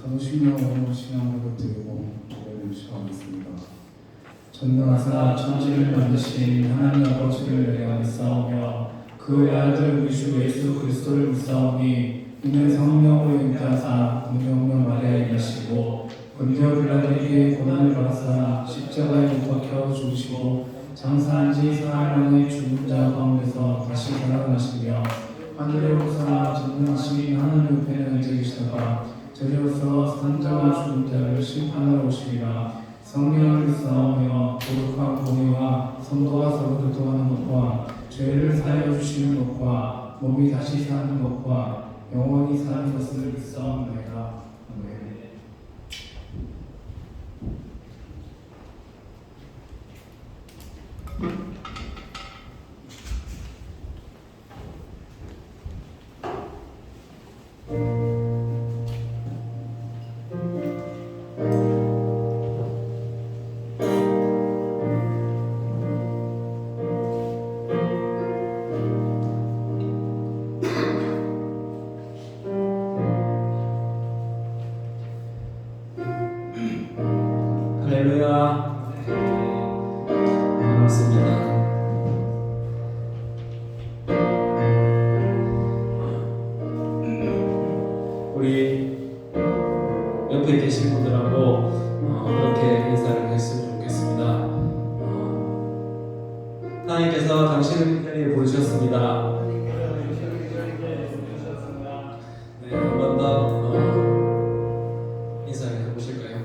사도신경 신앙을 드리고 노래를 시작하겠습니다. 전능하사 천지를 만드신 하나님 아버지를 내가 믿사오며 그 아들 우리 주 예수 그리스도를 믿사오니 이는 성령으로 잉태하사 동정녀 마리아에 나시고 본디오 빌라도에게 고난을 받으사 십자가에 못 박혀 죽으시고 장사한 지 사흘 만에 죽은 자 가운데서 다시 살아나시며 하늘에 올라사 전능하신 하나님 옆에 앉아 계시다가 저리로서 산자와 죽은 자를 심판하러 오시리라. 성령을 믿사오며 거룩한 공의와 성도가 서로 교통하는 것과 죄를 사하여 주시는 것과 몸이 다시 사는 것과 영원히 사는 것을 믿사옵나이다. 아멘. 할렐루야. 반갑습니다. 우리 옆에 계신 분들하고 그렇게 인사를 했으면 좋겠습니다. 하나님께서 당신을 이 자리에 부르셨습니다. 네, 한 번 더 인사를 해보실까요?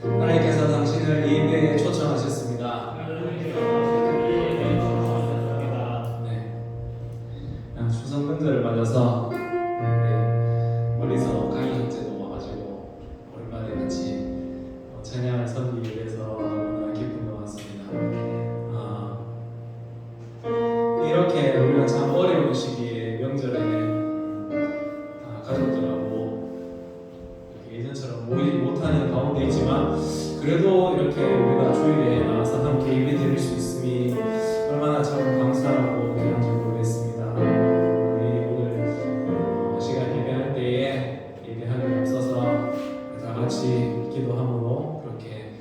하나님께서 당신을 이 예배에 초청하셨습니다. 네, 추석 명절을 맞아서 멀리서 강의 형제도 와가지고 오랜만에 같이 찬양을 섬기기 위해서 너무나 기쁜 것 같습니다. 이렇게 우리가 참 어려운 시기에 명절에 가족들하고 이렇게 예전처럼 모이지 못하는 가운데 있지만 그래도 이렇게 우리가 주일에 나와서 함께 예배 드릴 수 있음이 얼마나 참 감사하고 귀한지 모르겠습니다. 우리 오늘 시간 예배할 때에 예배하기 앞서서 다 같이 기도함으로 그렇게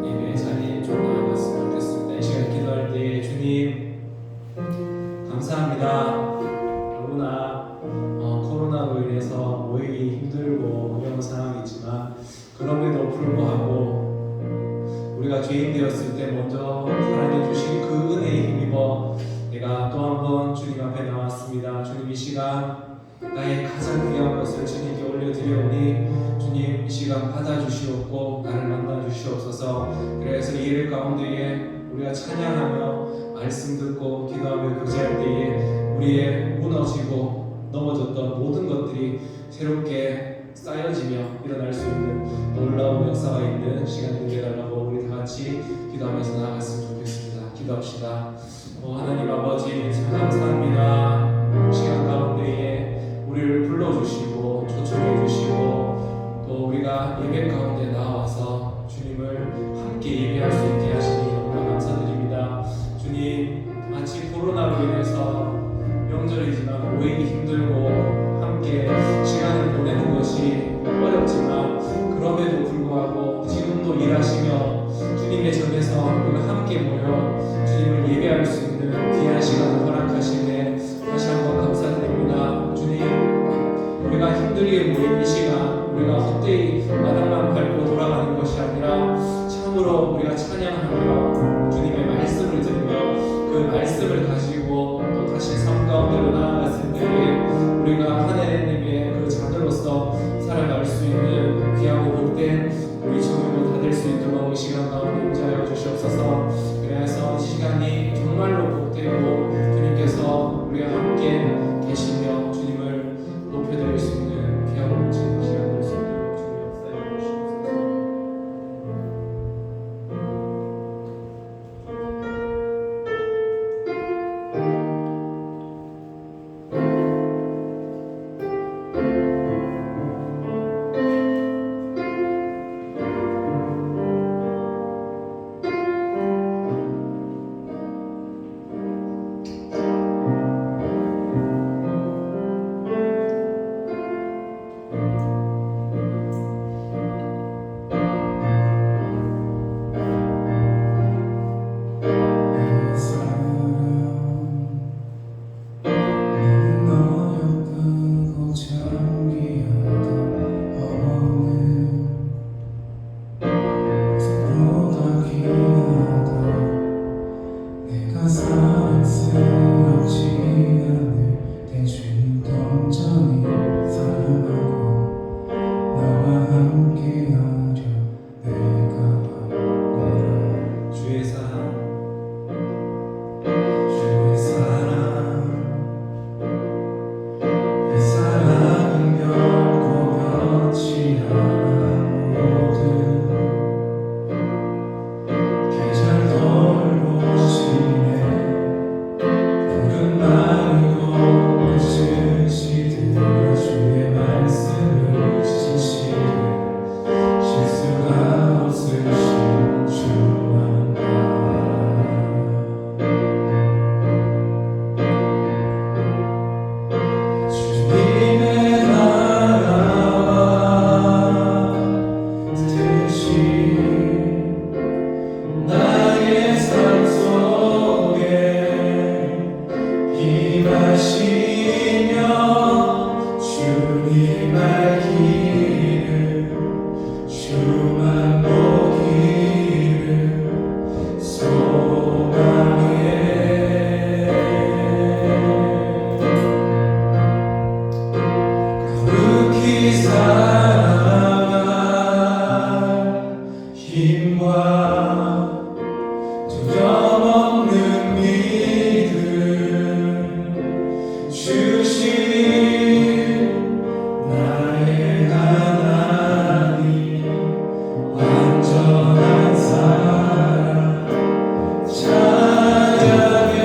예배 자리에 좀 나아갔으면 좋겠습니다. 이 시간 기도할 때 주님 감사합니다. 너무나 코로나로 인해서 모이기 힘들고 어려운 상황이지만 그럼에도 불구하고 우리가 죄인 되었을 때 먼저 사랑해 주신 그 은혜에 힘입어 내가 또 한 번 주님 앞에 나왔습니다. 주님 이 시간 나의 가장 귀한 것을 주님께 올려드려오니 주님 이 시간 받아주시옵고 나를 만나주시옵소서. 그래서 이 예배 가운데에 우리가 찬양하며 말씀 듣고 기도하며 교제할 때에 우리의 무너지고 넘어졌던 모든 것들이 새롭게 쌓여지며 일어날 수 있는 놀라운 역사가 있는 시간이 되어달라고 우리 다 같이 기도하면서 나아갔으면 좋겠습니다. 기도합시다. 하나님 아버지 참 감사합니다. 시간 가운데에 우리를 불러주시고 초청해 주시고 또 우리가 예배 가운데 나와서 주님을 함께 예배할 수 있게 하시니 너무나 감사드립니다. 주님 마치 코로나로 인해서 명절이지만 모이기 힘들고 함께 시간을 보내는 것이 어렵지만 그럼에도 불구하고 지금도 일하시며 주님의 전에서 우리가 함께 모여 주님을 예배할 수 있는 귀한 시간을 허락하시네 다시 한번 감사드립니다. 주님 우리가 힘들게 모인 이 시간 우리가 헛되이 마당만 밟고 돌아가는 것이 아니라 참으로 우리가 찬양하며 주님의 말씀을 들으며 그 말씀을 가지고 또 다시 삶 가운데로 나아갔을 때에 우리가 하나님의 그 자녀로서 살아갈 수 있는 귀하고 복된 우리 청년도 다 될 수 있도록 이 시간 가운데 임재하여 주시옵소서. 그래서 이 시간이 정말로 복되고 주님께서 우리와 함께 계시며 주님을 높여드릴 수 있는 귀하고 멋진 시간 될 수 있도록 주님 역사해 주시옵소서. 갈 길을 주만 보기를 소망해 거룩히 살아갈 힘과 두려움 없는 믿음 주신 나의 하나님 완전한 사랑 찬양해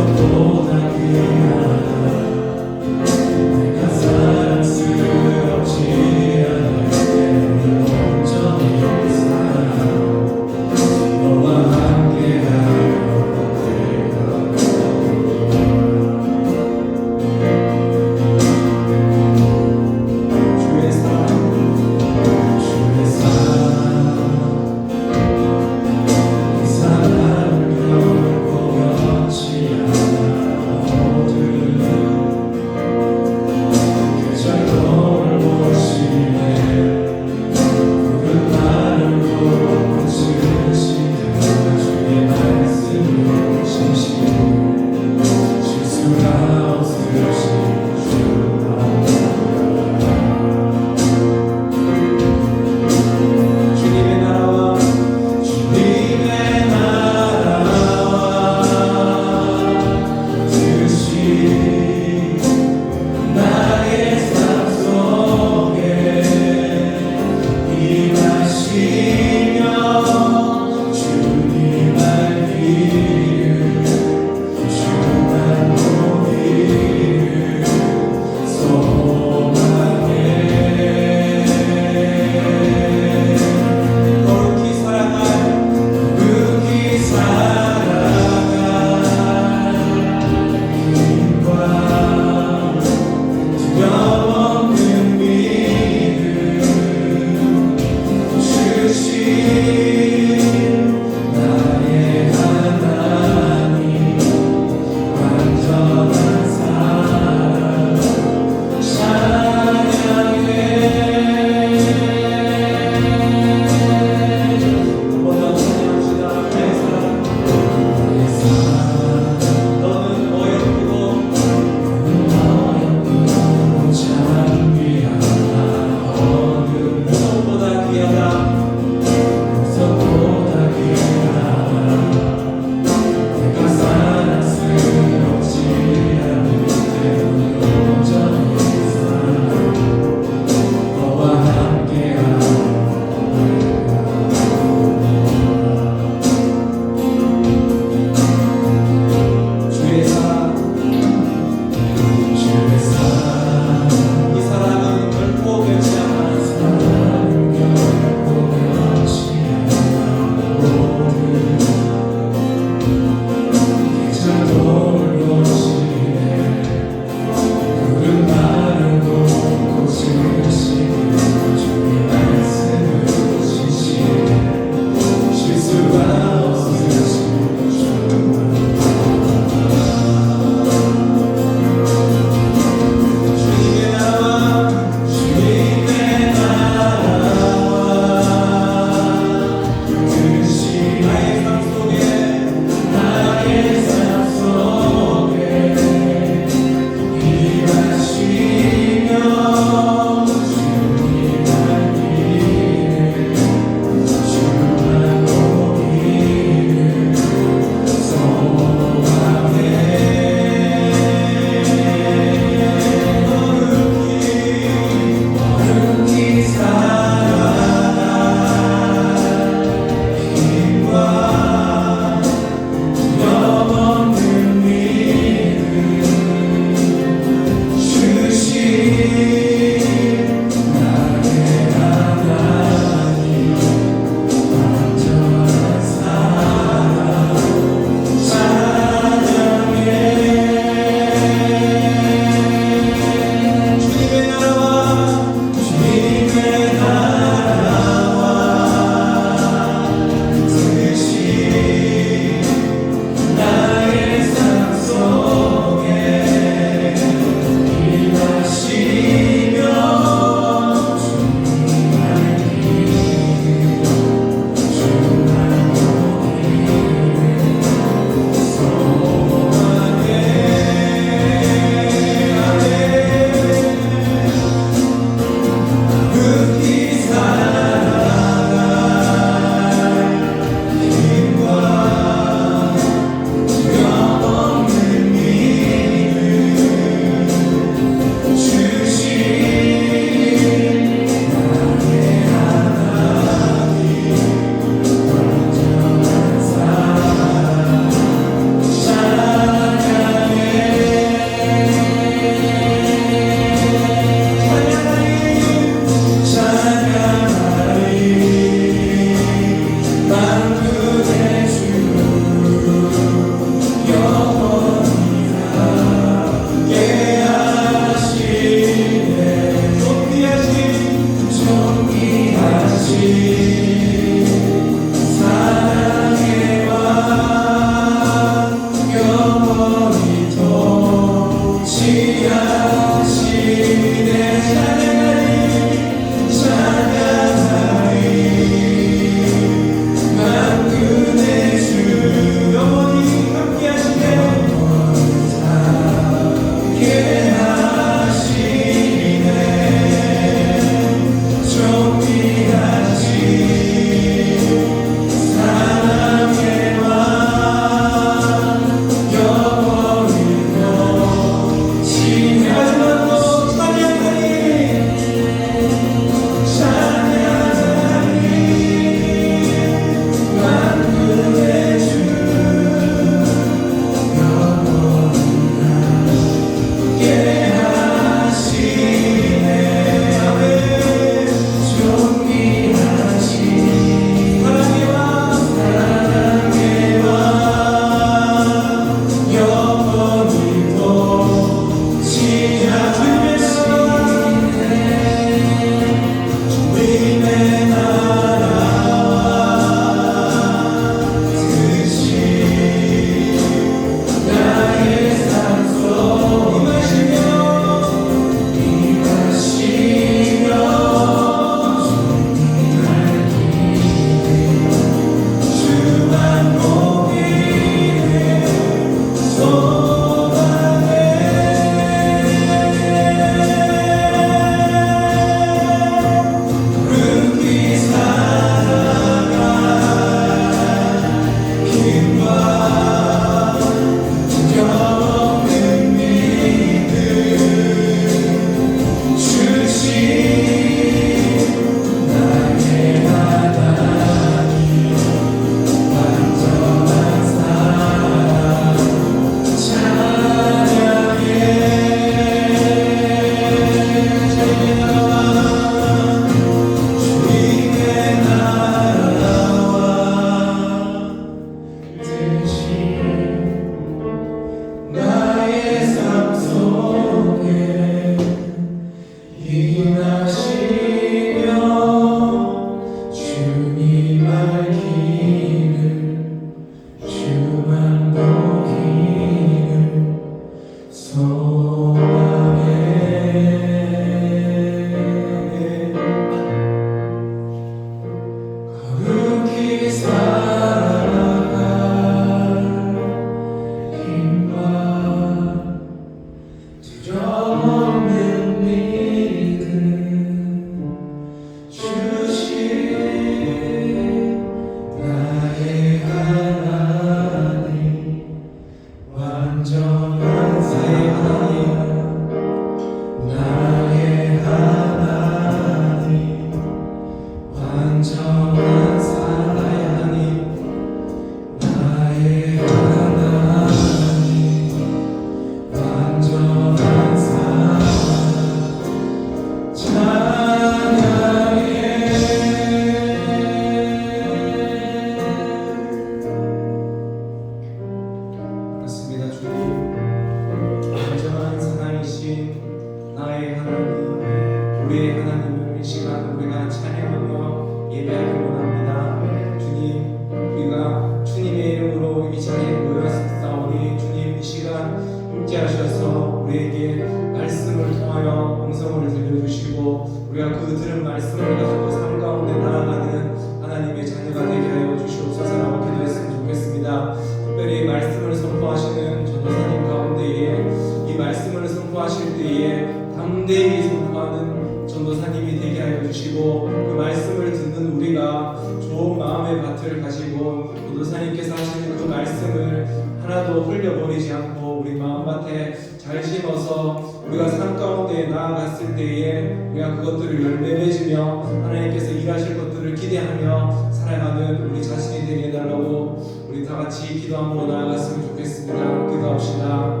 함께하셔서 우리에게 말씀을 통하여 음성을 들려주시고 우리가 그 들은 말씀을 가지고 삶 가운데 나아가는 하나님의 자녀가 되게 하여 주시옵소서라고 기도했으면 좋겠습니다. 특별히 말씀을 선포하시는 전도사님 가운데에 이 말씀을 선포하실 때에 담대히 선포하는 전도사님이 되게 하여 주시고 그 말씀을 듣는 우리가 좋은 마음의 밭을 가지고 전도사님께서 하시는 그 말씀을 하나도 흘려버리지 않고 우리 마음밭에 잘 심어서 우리가 삶 가운데 나아갔을 때에 우리가 그것들을 열매 맺으며 하나님께서 일하실 것들을 기대하며 살아가는 우리 자신이 되게 해달라고 우리 다 같이 기도함으로 나아갔으면 좋겠습니다. 기도합시다.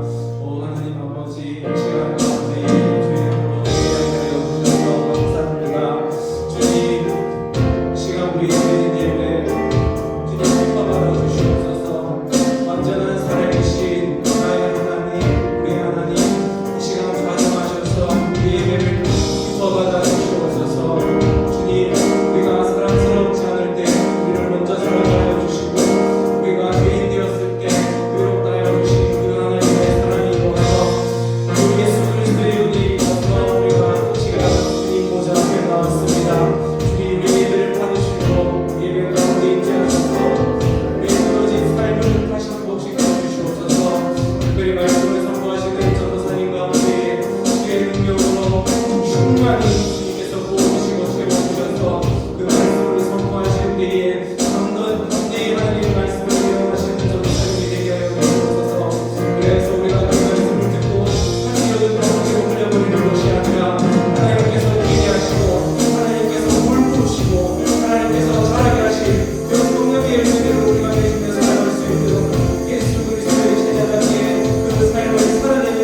하나님 아버지 이 시간 가운데 주님으로 예배하여 주셔서 감사합니다. 주님 이 시간 우리 예배인 예배 주님 축복받아 주시옵소서. 완전한 살아계신 나의 하나님 우리 하나님 이 시간 좌정하셔서 우리 예배를 축복받아 주시옵소서. 주님 우리가 사랑스럽지 않을 때 우리를 먼저 사랑하여 주시고 우리가 죄인 되었을 때 의롭다 하여 주신 그 하나님의 사랑이 모아서 주 예수 그리스도의 은혜에 있어서 우리가 이 시간 주님 보좌 앞에 나왔습니다. 주님 우리 예배를 받으시고 예배 가운데 임재하셔서 우리 무너진 삶을 다시 한번씩 주시옵소서. 특별히 말씀을 선포하시는 전도사님 가운데 주의 능력으로 충만히 주님께서 부어주시고 채워주셔서 그 말씀을 선포하실 때에 담대히 하나님의 말씀을 예언하시는 전도사님이 되게 하여 주옵소서. 그래서 우리가 그 말씀을 듣고 한시여도 병으로 흘려버리는 것이 아니라 하나님께서 기대하시고 하나님께서 물 부으시고 하나님께서 자라게 하신 그 성령의 열매를 우리가 맺으며 살아갈 수 있도록 예수 그리스도의 제자답게 그 삶을 살아내는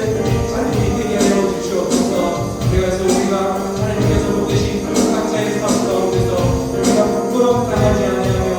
자들이 되게 하여 주시옵소서. 그래서 우리가 하나님께서 보내신 그 각자의 삶 가운데서 우리가 부끄러움 당하지 아니하며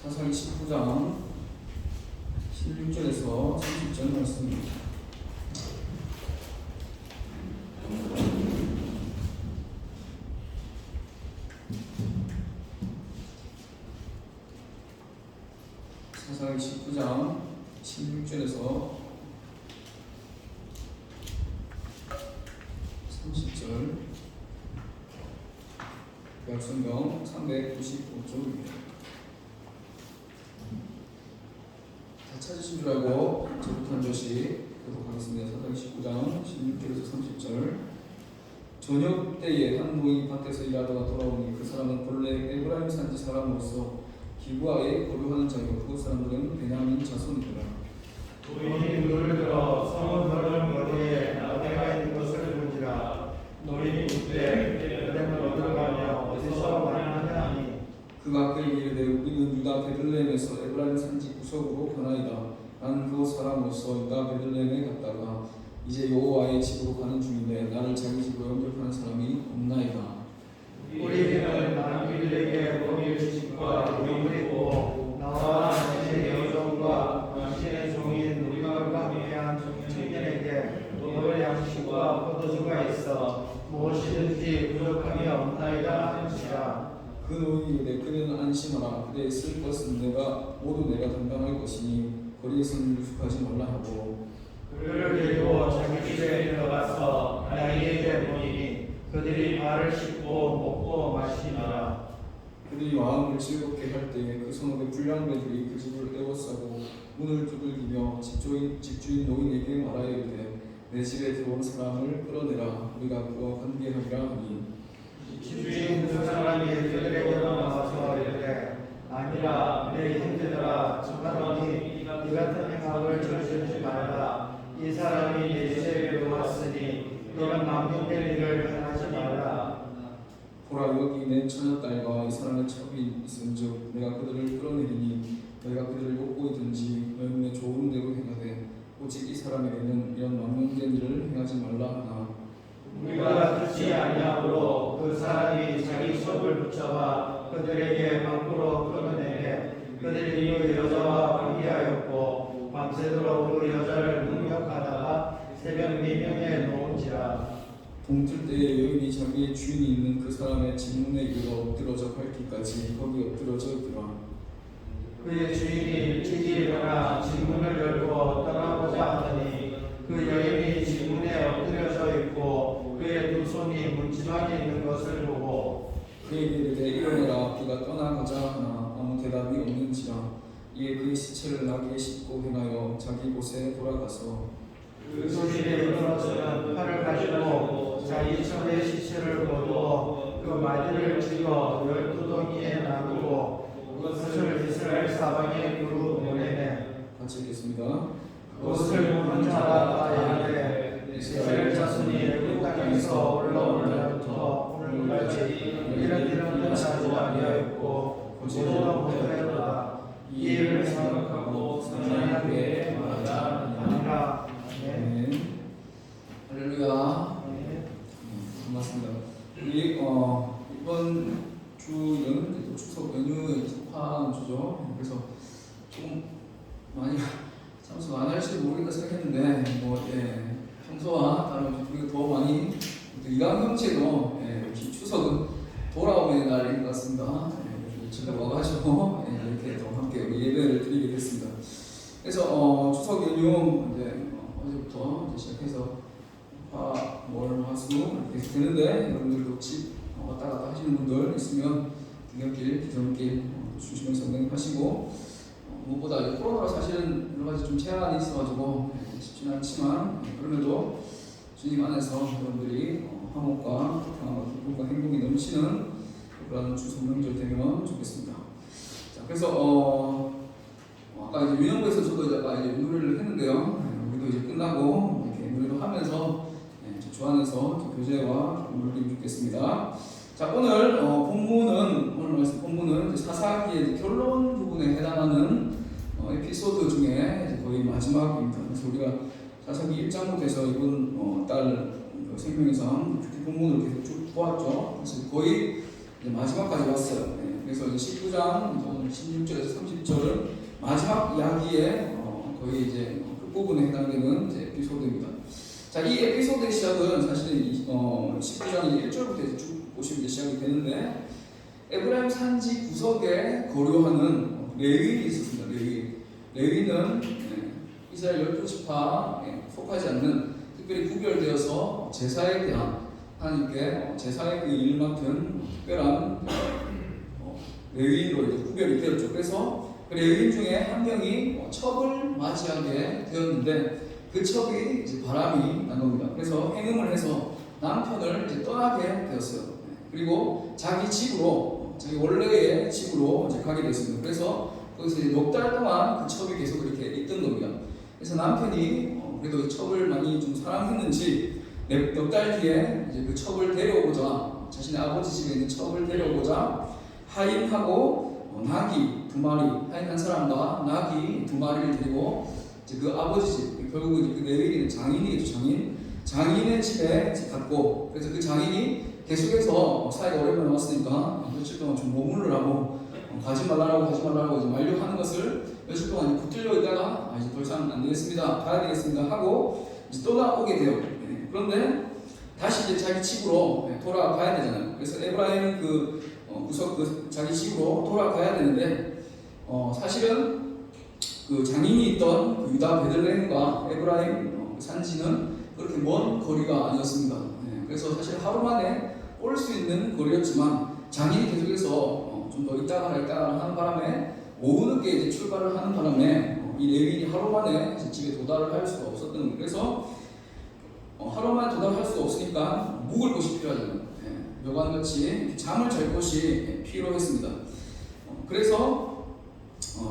사사기 19장 16절에서 30절 말씀입니다. 사사기 19장 16절에서 30절 약성경 395쪽입니다. 다 찾으신 줄 알고 저부터 한 절씩 교독하겠습니다. 사사기 19장 16절에서 30절. 저녁 때에 한 노인이 밭에서 일하다가 돌아오니 그 사람은 본래 에브라임 산지 사람으로서 기브아에 거류하는 자요 그 사람들은 베냐민 자손이더라. 노인이 눈을 들어 성은 너른 거리에 나무가 있는 것을 본지라. 노인이 묻되 베들레헴을 어디로 가며 어디서 만나냐 하니 그가 그에게 이르되 우리는 유다 베들레헴에서 에브라임 산지 구석으로 가나이다. 나는 그곳 사람으로서 유다 베들레헴에 갔다가 이제 여호와의 집으로 가는 중인데 나를 자기 집으로 영접하는 사람이 없나이다. 우리는 남편들에게 먹일 지식과 용을 있고 나와 당신의 여종과 당신의 종인 우리와 함께한 청년에게 먹을 양식과 포도주가 있어 무엇이든지 부족함이 없나이다 하시라. 그 노인이 이르되 그대는 안심하라. 그대의 쓸 것은 모두 내가 담당할 것이니 거리에서는 유숙하지 말라 하고 그를 데리고 자기 집에 들어가서 나이에게 보니 그들이 발을 씻고 먹고 마시니라. 그들이 마음을 즐겁게 할 때에 그 성읍의 불량배들이 그 집을 에워싸고 문을 두들기며 집주인 노인에게 말하여 이르되 내 집에 들어온 사람을 끌어내라. 우리가 그와 관계하리라 하니 집주인 그 사람이 그들에게로 나와서 이르되 아니라 내 형제들아 정하노니 이 같은 행악을 저지르지 말라. 이 사람이 내 집에 들어왔으니 이런 망령된 일을 행하지 말라. 보라 여기 내 처녀딸과 이 사람의 첩이 있은즉 내가 그들을 끌어내리니 너희가 그들을 욕보이든지 너희는 좋은 대로 행하되 오직 이 사람에게는 이런 망령된 일을 행하지 말라 하나 우리가 듣지 아니하므로 그 사람이 자기 첩을 붙여와 그들에게 밖으로 끌어내게 그들이 그 여자와 관계하였고 밤새도록 그 여자를 능욕하다가 새벽 4명에 놓은지라. 동틀 때에 여인이 자기의 주인이 있는 그 사람의 집문에 이르러 엎드러져 밟기까지 거기 엎드러져 있더라. 그의 주인이 일찍이 일어나 집문을 열고 떠나고자 하더니 그 여인이 집문에 엎드려져 있고 그의 두 손이 문지방에 있는 것을 보고 그에게 이르되 일어나라 그가 떠나가자 하나 아무 대답이 없는지라. 이에 그의 시체를 나귀에 싣고 행하여 자기 곳에 돌아가서 그 소실에 일어나서는 팔을 가지고 자기 첩의 시체를 거두어 그 마디를 찍어 12동이에 나누고 그것을 이스라엘 사방에 두루 보내매. 같이 읽겠습니다. 그것을 보는 자마다 이르되 이스라엘 자손이 애굽 땅에서 올라올 날부터 오늘까지 이런 일은 하지 아니하였고 고지도 못하였다. 이 일을 생각하고 사랑하게 말하자 아니라. 네. 할렐루야. 반갑습니다. 우리 이번 주는 또 추석 연휴에 속한 주죠. 그래서 좀 많이 참석 안 할지도 모르겠다 생각했는데 평소와 다른 우리가 더 많이 이런 형체로 추석은 돌아오는 날인 것 같습니다. 제가 와가지고 이렇게 또 함께 우리 예배를 드리게 됐습니다. 그래서 추석 연휴 어제부터 시작해서 화수 이렇게 되는데 여러분들도 집 왔다 갔다 하시는 분들 있으면 등굣길, 기존길 조심해서 운행하시고 무엇보다 코로나로 사실은 여러 가지 좀 제한이 있어가지고 쉽지는 않지만 그럼에도 주님 안에서 여러분들이 화목과 평안과 기쁨과 행복이 넘치는 그런 추석 명절 되면 좋겠습니다. 자, 그래서 아까 이제 유년부에서 저도 아까 이제 노래를 했는데요. 우리도 이제 끝나고 이렇게 노래도 하면서 주 안에서 교제와 누리면 좋겠습니다. 자, 오늘 오늘 말씀 본문은 사사기의 결론 부분에 해당하는 에피소드 중에 거의 마지막입니다. 그래서 우리가 사사기 1장부터 해서 이번 달 생명의상 본문을 계속 쭉 보았죠. 그래서 거의 이제 마지막까지 왔어요. 네. 그래서 이제 19장 16절에서 30절은 마지막 이야기의 거의 이제 끝부분에 해당되는 이제 에피소드입니다. 자, 이 에피소드의 시작은 사실은 19장 1절부터 쭉 보시면 시작이 되는데, 에브라임 산지 구석에 거류하는 레위인이 있었습니다. 레위인은 이스라엘 12지파에 속하지 않는, 특별히 구별되어서 제사에 대한 하나님께 제사의 그 일을 맡은 특별한 레위인으로 이제 구별이 되었죠. 그래서 그 레위인 중에 한 명이 첩을 맞이하게 되었는데, 그 첩이 이제 바람이 난 겁니다. 그래서 행음을 해서 남편을 이제 떠나게 되었어요. 그리고 자기 집으로, 자기 원래의 집으로 이제 가게 됐습니다. 그래서 거기서 몇 달 동안 그 첩이 계속 이렇게 있던 겁니다. 그래서 남편이 그래도 첩을 많이 좀 사랑했는지 몇 달 뒤에 이제 그 첩을 데려오고자, 자신의 아버지 집에 있는 첩을 데려오고자 하인하고 나귀 2마리, 하인 한 사람과 나귀 2마리를 데리고 이제 그 아버지 집, 결국은 그 레위인은 장인이겠죠. 장인의 집에 갔고, 그래서 그 장인이 계속해서 사이가 오랜만에 왔으니까 며칠 동안 좀 머무르라고, 가지 말라고 이제 만류하는 것을 며칠 동안 붙들려 있다가 이제 더 이상 안 되겠습니다, 가야 되겠습니다 하고 이제 떠나오게 돼요. 그런데 다시 이제 자기 집으로 돌아가야 되잖아요. 그래서 에브라임은 구석 자기 집으로 돌아가야 되는데, 사실은 그 장인이 있던 그 유다 베들레헴과 에브라임 산지는 그렇게 먼 거리가 아니었습니다. 그래서 사실 하루 만에 올 수 있는 거리였지만, 장인이 계속해서 좀 더 있다가 하는 바람에 오후 늦게 이제 출발을 하는 바람에 이 레위인이 하루 만에 집에 도달을 할 수가 없었던 거예요. 그래서 하루 만에 도달할 수가 없으니까 묵을 곳이 필요하잖아요. 여관같이 잠을 잘 곳이 필요했습니다. 그래서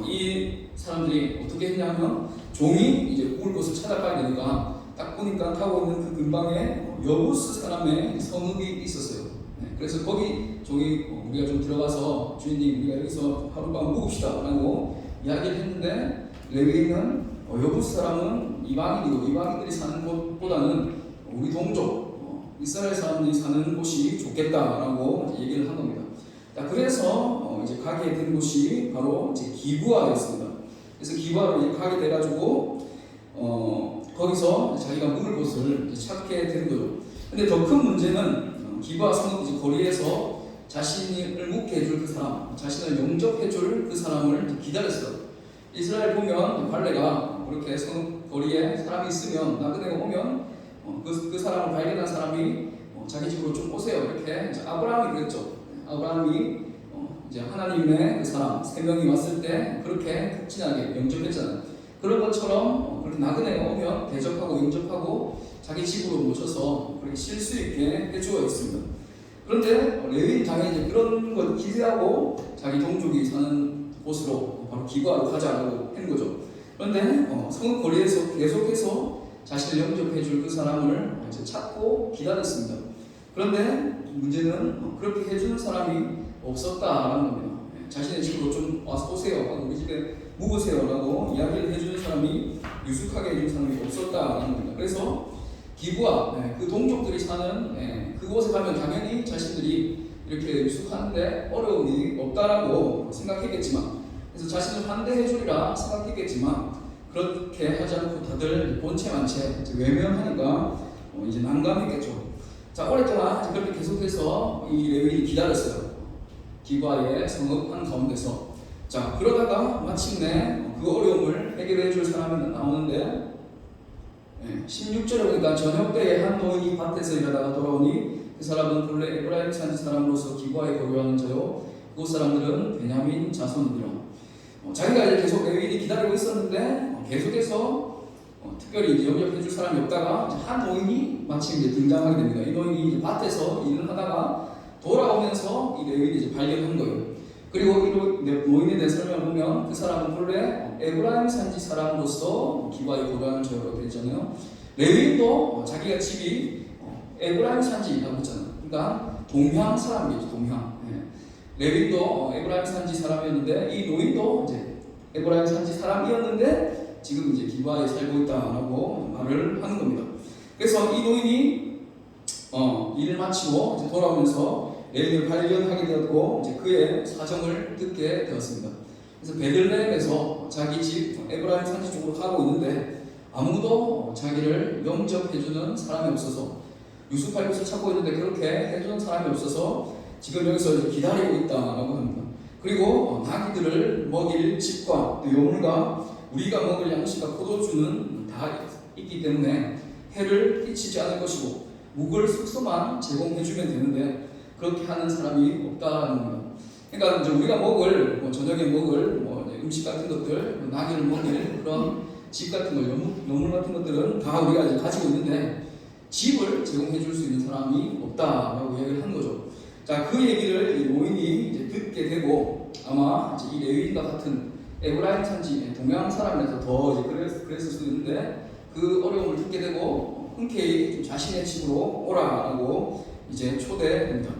이 사람들이 어떻게 했냐면, 종이 이제 묵을 곳을 찾아가야 되니까 딱 보니까 타고 있는 그 근방에 여부스 사람의 성읍이 있었어요. 그래서 거기 종이 우리가 좀 들어가서 주인님 우리가 여기서 하룻밤 묵읍시다 라고 이야기를 했는데, 레위인은 여부스 사람은 이방인이고 이방인들이 사는 곳보다는 우리 동족 이스라엘 사람들이 사는 곳이 좋겠다라고 얘기를 한 겁니다. 자, 그래서 이제 가게 된 곳이 바로 이제 기브아였습니다. 그래서 기브아로 이제 가게 돼가지고 거기서 자기가 묵을 곳을 찾게 된 거죠. 근데 더 큰 문제는 기브아 성읍 이제 거리에서 자신을 묵게 해줄 그 사람, 자신을 영접해줄 그 사람을 기다렸어요. 이스라엘 보면 관례가 그렇게 성읍 거리에 사람이 있으면, 나그네가 오면 그 사람을 발견한 사람이 자기 집으로 좀 오세요, 이렇게 이제 아브라함이 그랬죠. 아브라함이 이제 하나님의 그 사람 3명이 왔을 때 그렇게 극진하게 영접했잖아요. 그런 것처럼 그렇게 나그네가 오면 대접하고 영접하고 자기 집으로 모셔서 그렇게 쉴 수 있게 해주어 있습니다. 그런데 레위인 당연히 이제 그런 걸 기대하고 자기 동족이 사는 곳으로 바로 기브아로 가자고 한 거죠. 그런데 성읍 거리에서 계속해서 자신을 영접해줄 그 사람을 이제 찾고 기다렸습니다. 그런데 문제는 그렇게 해주는 사람이 없었다라는 겁니다. 자신의 집으로 좀 와서 오세요, 우리 집에 묵으세요라고 이야기를 해주는 사람이, 유숙하게 해주는 사람이 없었다라는 겁니다. 그래서 기브아, 그 동족들이 사는 그곳에 가면 당연히 자신들이 이렇게 유숙하는데 어려움이 없다라고 생각했겠지만, 그래서 자신을 환대해주리라 생각했겠지만, 그렇게 하지 않고 다들 본체만 채 외면하니까 이제 난감했겠죠. 자, 오랫동안 그렇게 계속해서 이 레위인이 기다렸어요. 기브아의 성읍 한 가운데서. 자, 그러다가 마침내 그 어려움을 해결해 줄 사람이 나오는데, 16절에 보니까 저녁 때에 한 노인이 밭에서 일하다가 돌아오니 그 사람은 본래 에브라임 산지 사람으로서 기브아에 거류하는 자요, 그곳 사람들은 베냐민 자손이라. 자기가 이제 계속 레위인이 기다리고 있었는데 계속해서 특별히 이제 영접해 줄 사람이 없다가 한 노인이 마침 이제 등장하게 됩니다. 이 노인이 이제 밭에서 일을 하다가 돌아오면서 이 레위인이 이제 발견한 거예요. 그리고 이 노인에 대해 설명을 보면 그 사람은 본래 에브라임 산지 사람으로서 기브아에 거류하는 자라고 되어 있잖아요. 레위인도 자기가 집이 에브라임 산지라고 했잖아요. 그러니까 동향 사람이죠, 동향. 레위인도 에브라임 산지 사람이었는데, 이 노인도 이제 에브라임 산지 사람이었는데 지금 이제 기브아에 살고 있다라고 말을 하는 겁니다. 그래서 이 노인이 일을 마치고 이제 돌아오면서 레위인을 발견하게 되었고 이제 그의 사정을 듣게 되었습니다. 그래서 베들레헴에서 자기 집 에브라임 산지 쪽으로 가고 있는데 아무도 자기를 영접해주는 사람이 없어서 유숙할 곳을 찾고 있는데 그렇게 해주는 사람이 없어서 지금 여기서 이제 기다리고 있다라고 합니다. 그리고 나귀들을 먹일 집과 또 요물과 우리가 먹을 양식과 포도주는 다 있기 때문에 해를 끼치지 않을 것이고 묵을 숙소만 제공해주면 되는데 그렇게 하는 사람이 없다는 겁니다. 그러니까 이제 우리가 먹을 저녁에 먹을 음식 같은 것들, 나귀를 먹일 그런 집 같은 거, 요물 같은 것들은 다 우리가 이제 가지고 있는데 집을 제공해줄 수 있는 사람이 없다라고 얘기를 한 거죠. 자, 그 얘기를 이 노인이 이제 듣게 되고 아마 이제 이 레위인과 같은 에브라임 산지 동양 사람이라서 더 이제 그랬을 수도 있는데 그 어려움을 듣게 되고 흔쾌히 자신의 집으로 오라라고 이제 초대됩니다.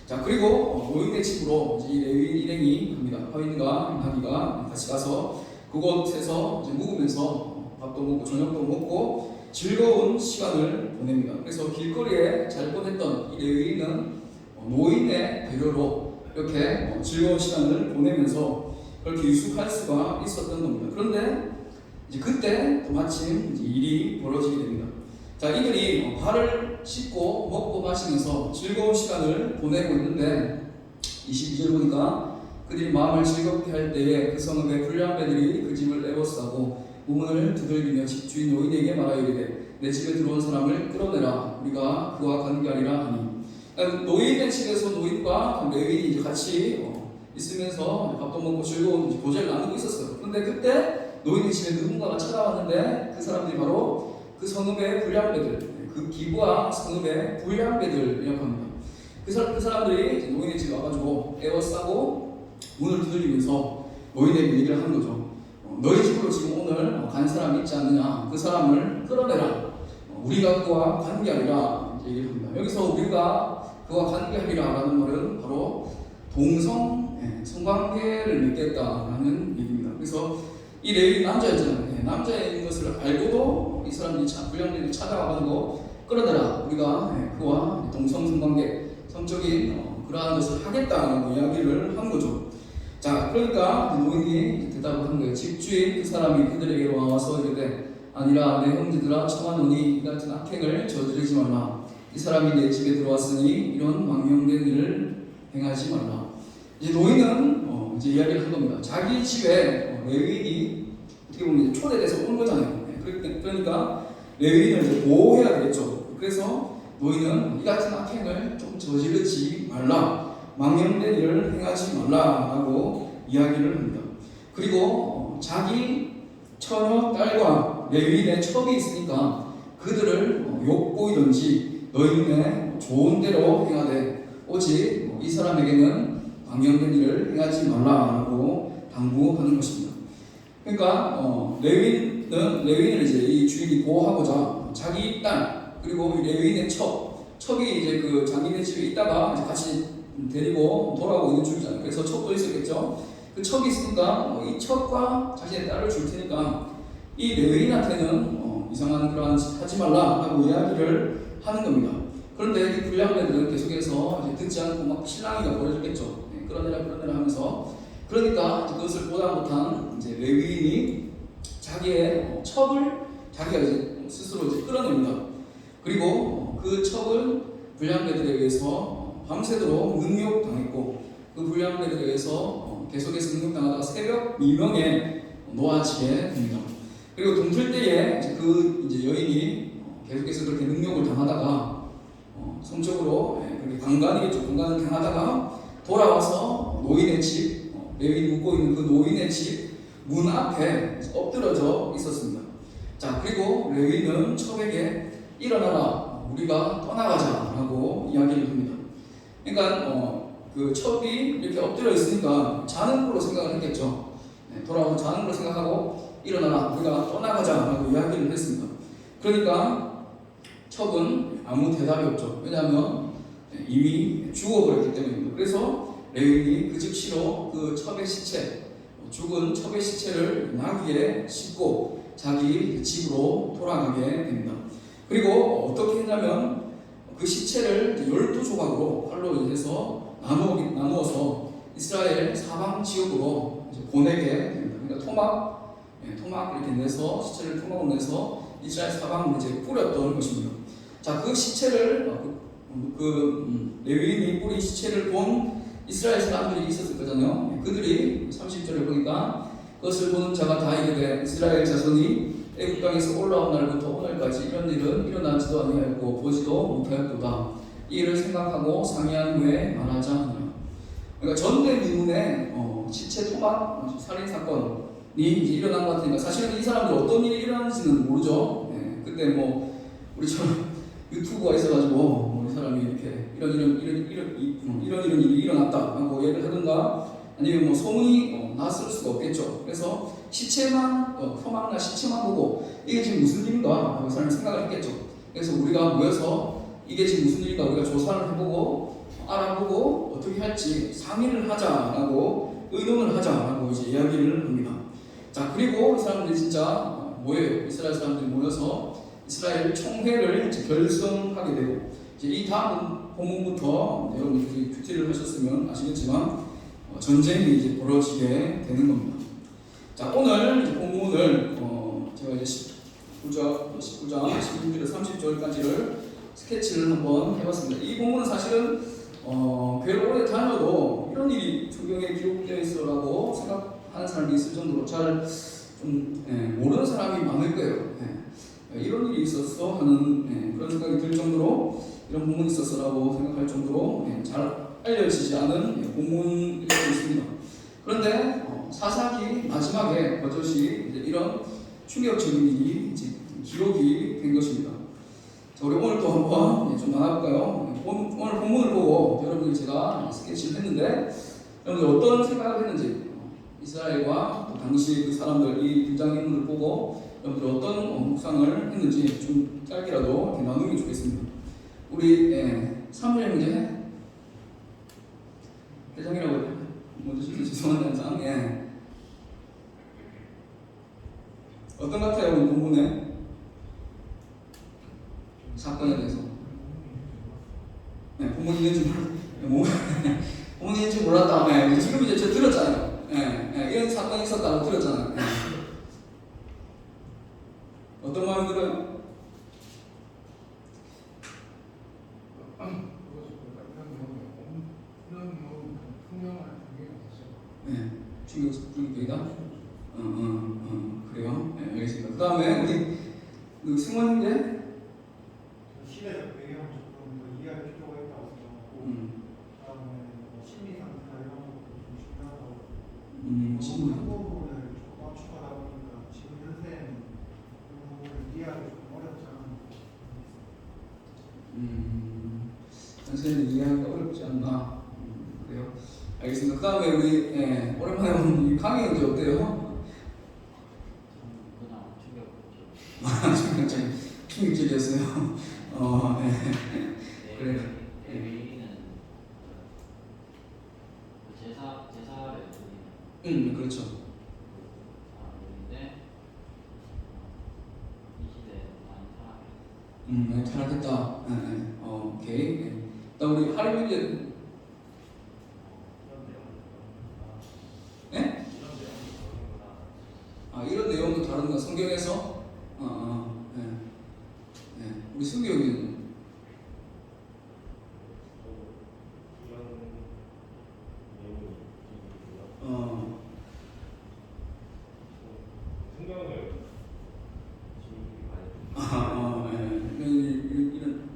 자, 그리고 노인의 집으로 이제 이 레위인 일행이 갑니다. 화인과 나귀가 같이 가서 그곳에서 이제 묵으면서 밥도 먹고 저녁도 먹고 즐거운 시간을 보냅니다. 그래서 길거리에 잘 보냈던 이 레위인은 노인의 배려로 이렇게 즐거운 시간을 보내면서 그렇게 유숙할 수가 있었던 겁니다. 그런데 이제 그때 또 마침 이제 일이 벌어지게 됩니다. 자, 이들이 발을 씻고 먹고 마시면서 즐거운 시간을 보내고 있는데 22절 보니까 그들이 마음을 즐겁게 할 때에 그 성읍의 불량배들이 그 집을 에워싸고 문을 두들기며 집주인 노인에게 말하이르되 내 집에 들어온 사람을 끌어내라 우리가 그와 관계하리라 하니. 그러니까 노인의 집에서 노인과 레위인이 이제 같이 있으면서 밥도 먹고 즐거운 교제를 나누고 있었어요. 그런데 그때 노인의 집에 누군가가 찾아왔는데 그 사람들이 바로 그 성읍의 불량배들, 그 기부와 성읍의 불량배들이라고 합니다. 그 사람들이 노인의 집에 와가지고 에워싸고 문을 두들리면서 노인에게 얘기를 하는 거죠. 너희 집으로 지금 오늘 간 사람이 있지 않느냐? 그 사람을 끌어내라. 우리가 그와 관계하리라 얘기를 합니다. 여기서 우리가 그와 관계하리라라는 말은 바로 성관계를 맺겠다라는 얘기입니다. 그래서 이 레위 남자였잖아요. 남자인 것을 알고도 이 사람들이 불량들이 찾아와가는 거 끌어내라. 우리가 그와 동성관계, 성적인 그러한 것을 하겠다라고 이야기를 한 거죠. 자, 그러니까 노인이 대답을 한 거예요. 집주인 그 사람이 그들에게로 와서 이르되 아니라 내 형제들아 청하노니 이 같은 악행을 저지르지 말라. 이 사람이 내 집에 들어왔으니 이런 망령된 일을 행하지 말라. 이제 노인은 이제 이야기를 한 겁니다. 자기 집에 레위인이 어떻게 보면 이제 초대돼서 온 거잖아요. 그러니까 레위인을 이제 보호해야 되겠죠. 그래서 노인은 이 같은 악행을 좀 저지르지 말라. 망령된 일을 행하지 말라라고 이야기를 합니다. 그리고 자기 처녀 딸과 레위인의 첩이 있으니까 그들을 욕보이든지 너희는 좋은 대로 행하되 오직 이 사람에게는 망령된 일을 행하지 말라라고 당부하는 것입니다. 그러니까 레위인을 이제 이 주인이 보호하고자 자기 딸 그리고 이 레위인의 첩이 이제 그 자기네 집에 있다가 이제 같이 데리고 돌아오고 있는 중이잖아요. 그래서 첩도 있었겠죠. 그 첩이 있으니까 이 첩과 자신의 딸을 줄 테니까 이 레위인한테는 이상한 그러한 짓 하지 말라라고 이야기를 하는 겁니다. 그런데 이 불량배들은 계속해서 이제 듣지 않고 막 실랑이가 벌어졌겠죠. 끌어내라 하면서 그러니까 그것을 보다 못한 이제 레위인이 자기의 첩을 자기가 이제 스스로 이제 끌어냅니다. 그리고 그 첩을 불량배들에 의해서 밤새도록 능욕당했고 그 불량배들에 의해서 계속해서 능욕당하다가 새벽 미명에 놓아지게 됩니다. 그리고 동틀 때에 이제 여인이 계속해서 그렇게 능욕을 당하다가 성적으로 그렇게 강간이겠죠. 강간을 당하다가 돌아와서 노인의 집, 레위인이 묵고 있는 그 노인의 집 문 앞에 엎드러져 있었습니다. 자, 그리고 레위인은 첩에게 일어나라, 우리가 떠나가자라고 이야기를 합니다. 그러니까 그 첩이 이렇게 엎드려 있으니까 자는 걸로 생각을 했겠죠. 돌아와서 자는 걸로 생각하고 일어나라, 우리가 떠나가자라고 이야기를 했습니다. 그러니까 첩은 아무 대답이 없죠. 왜냐하면 이미 죽어버렸기 때문입니다. 그래서 레위인이 그 즉시로 그 첩의 시체, 죽은 첩의 시체를 나귀에 싣고 자기 집으로 돌아가게 됩니다. 그리고 어떻게 했냐면 그 시체를 12조각으로 칼로 해서 나누어서 이스라엘 사방 지역으로 이제 보내게 됩니다. 그러니까 토막 이렇게 내서 시체를 토막으로 내서 이스라엘 사방으로 이제 뿌렸던 것입니다. 자, 그 시체를 레위인이 뿌린 시체를 본 이스라엘 사람들이 있었을 거잖아요. 그들이 30절에 보니까 그것을 보는 자가 다 이르되 이스라엘 자손이 애굽 땅에서 올라온 날부터 오늘까지 이런 일은 일어나지도 아니하였고 보지도 못하였도다. 이 일을 생각하고 상의한 후에 말하자 하니라. 그러니까 전대미문에 시체 토막 살인 사건이 이제 일어난 것 같으니까 사실은 이 사람들 어떤 일이 일어나는지는 모르죠. 그때 뭐 우리처럼 유튜브가 있어가지고 이 사람이 이렇게 이런 일이 일어났다 하고 얘기를 하든가 아니면 뭐 소문이 났을 수가 없겠죠. 그래서 토막나 시체만 보고 이게 지금 무슨 일인가 하고 사람이 생각을 했겠죠. 그래서 우리가 모여서 이게 지금 무슨 일인가 우리가 조사를 해보고 알아보고 어떻게 할지 상의를 하자라고 의논을 하자라고 이제 이야기를 합니다. 자, 그리고 이 사람들이 진짜 모여요. 이스라엘 사람들이 모여서 이스라엘 총회를 이제 결성하게 되고 이제 이 다음 본문부터 여러분들이 큐티를 하셨으면 아시겠지만 전쟁이 이제 벌어지게 되는 겁니다. 자, 오늘 이제 본문을 제가 이제 19장, 16절에서 30절까지를 스케치를 한번 해봤습니다. 이 본문은 사실은 별로 오래 다녀도 이런 일이 성경에 기록되어 있어라고 생각하는 사람이 있을 정도로 잘 좀 모르는 사람이 많을 거예요. 이런 일이 있었어 하는 그런 생각이 들 정도로 이런 본문이 있었어라고 생각할 정도로 잘 알려지지 않은 본문이 있습니다. 그런데 사사기 마지막에 버젓이 이런 충격적인 일이 이제 기록이 된 것입니다. 자, 우리 오늘 또 한번 좀 나눠볼까요? 오늘 본문을 보고 여러분들 제가 스케치를 했는데 여러분들 어떤 생각을 했는지 이스라엘과 또 당시 그 사람들 이 등장인물을 보고 여러분들 어떤 묵상을 했는지 좀 짧게라도 이렇게 나누면 좋겠습니다. 우리 사무엘 형제 대장이라고 해요. 먼저 죄송한데 항상 어떤 것 같아요? 오늘 본문에 사건에 대해서 본문이 있는지 본문이 있는지 몰랐다. 지금 이제 저 들었잖아요. 이런 사건이 있었다고 들었잖아요. 어떤 마음이 들어요? 충격적이다. 그래요? 알겠습니다. 그 다음에 우리 승원 형제 시대적 배경 조금 더 이해할 필요가 있다고 생각하고 그다음에 심리 상태나 이런 것도 좀 중요하다고 심리 한 부분을 조금 압축하다 보니까 지금 현재는 그 부분을 이해하기 좀 어렵지 않은 선생님 이해하기가 어렵지 않나? 그래요? 알겠습니다. 그 다음에 우리 오랜만에 온 강희 형제 어때요? 충격적이었어요. 그래. 레위인은 제사를 드리는 그렇죠. 사람인데 이 시대에 많이 타락했어요. 타락했다. 오케이. 그다음 우리 할머니 이런 내용도 다른가 성경에서 우리 승경이는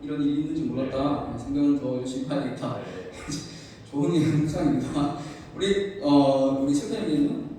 이런 일이 있는지 몰랐다. 성경을 더 열심히 봐야겠다. 좋은 영상입니다. 우리 세태님은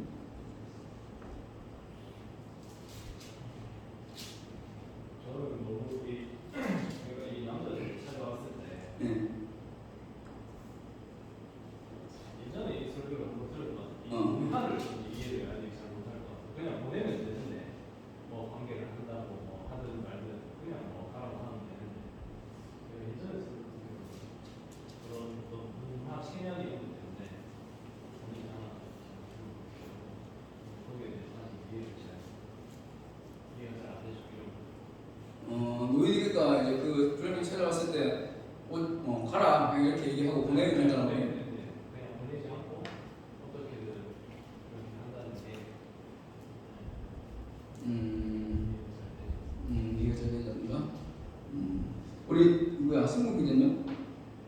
뭐야? 승국이겠냐?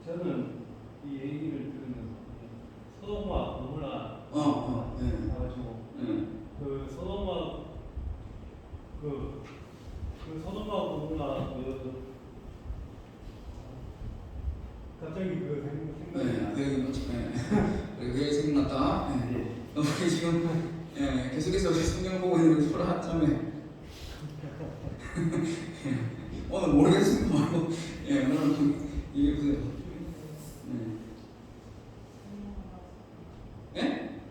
저는 이 얘기를 들으면서 소돔과 고모라 예. 나가지고 예. 그 소돔과 그 소돔과 고모라 갑자기 그 생각이 네, 나요. 그 얘기 맞죠? 네. 그게 생각났다. 예. 우리 지금 계속해서 성경 보고 있는 소라 한참에 오늘 모르겠습니다 말고 오늘 좀 얘기해 보세요. 예?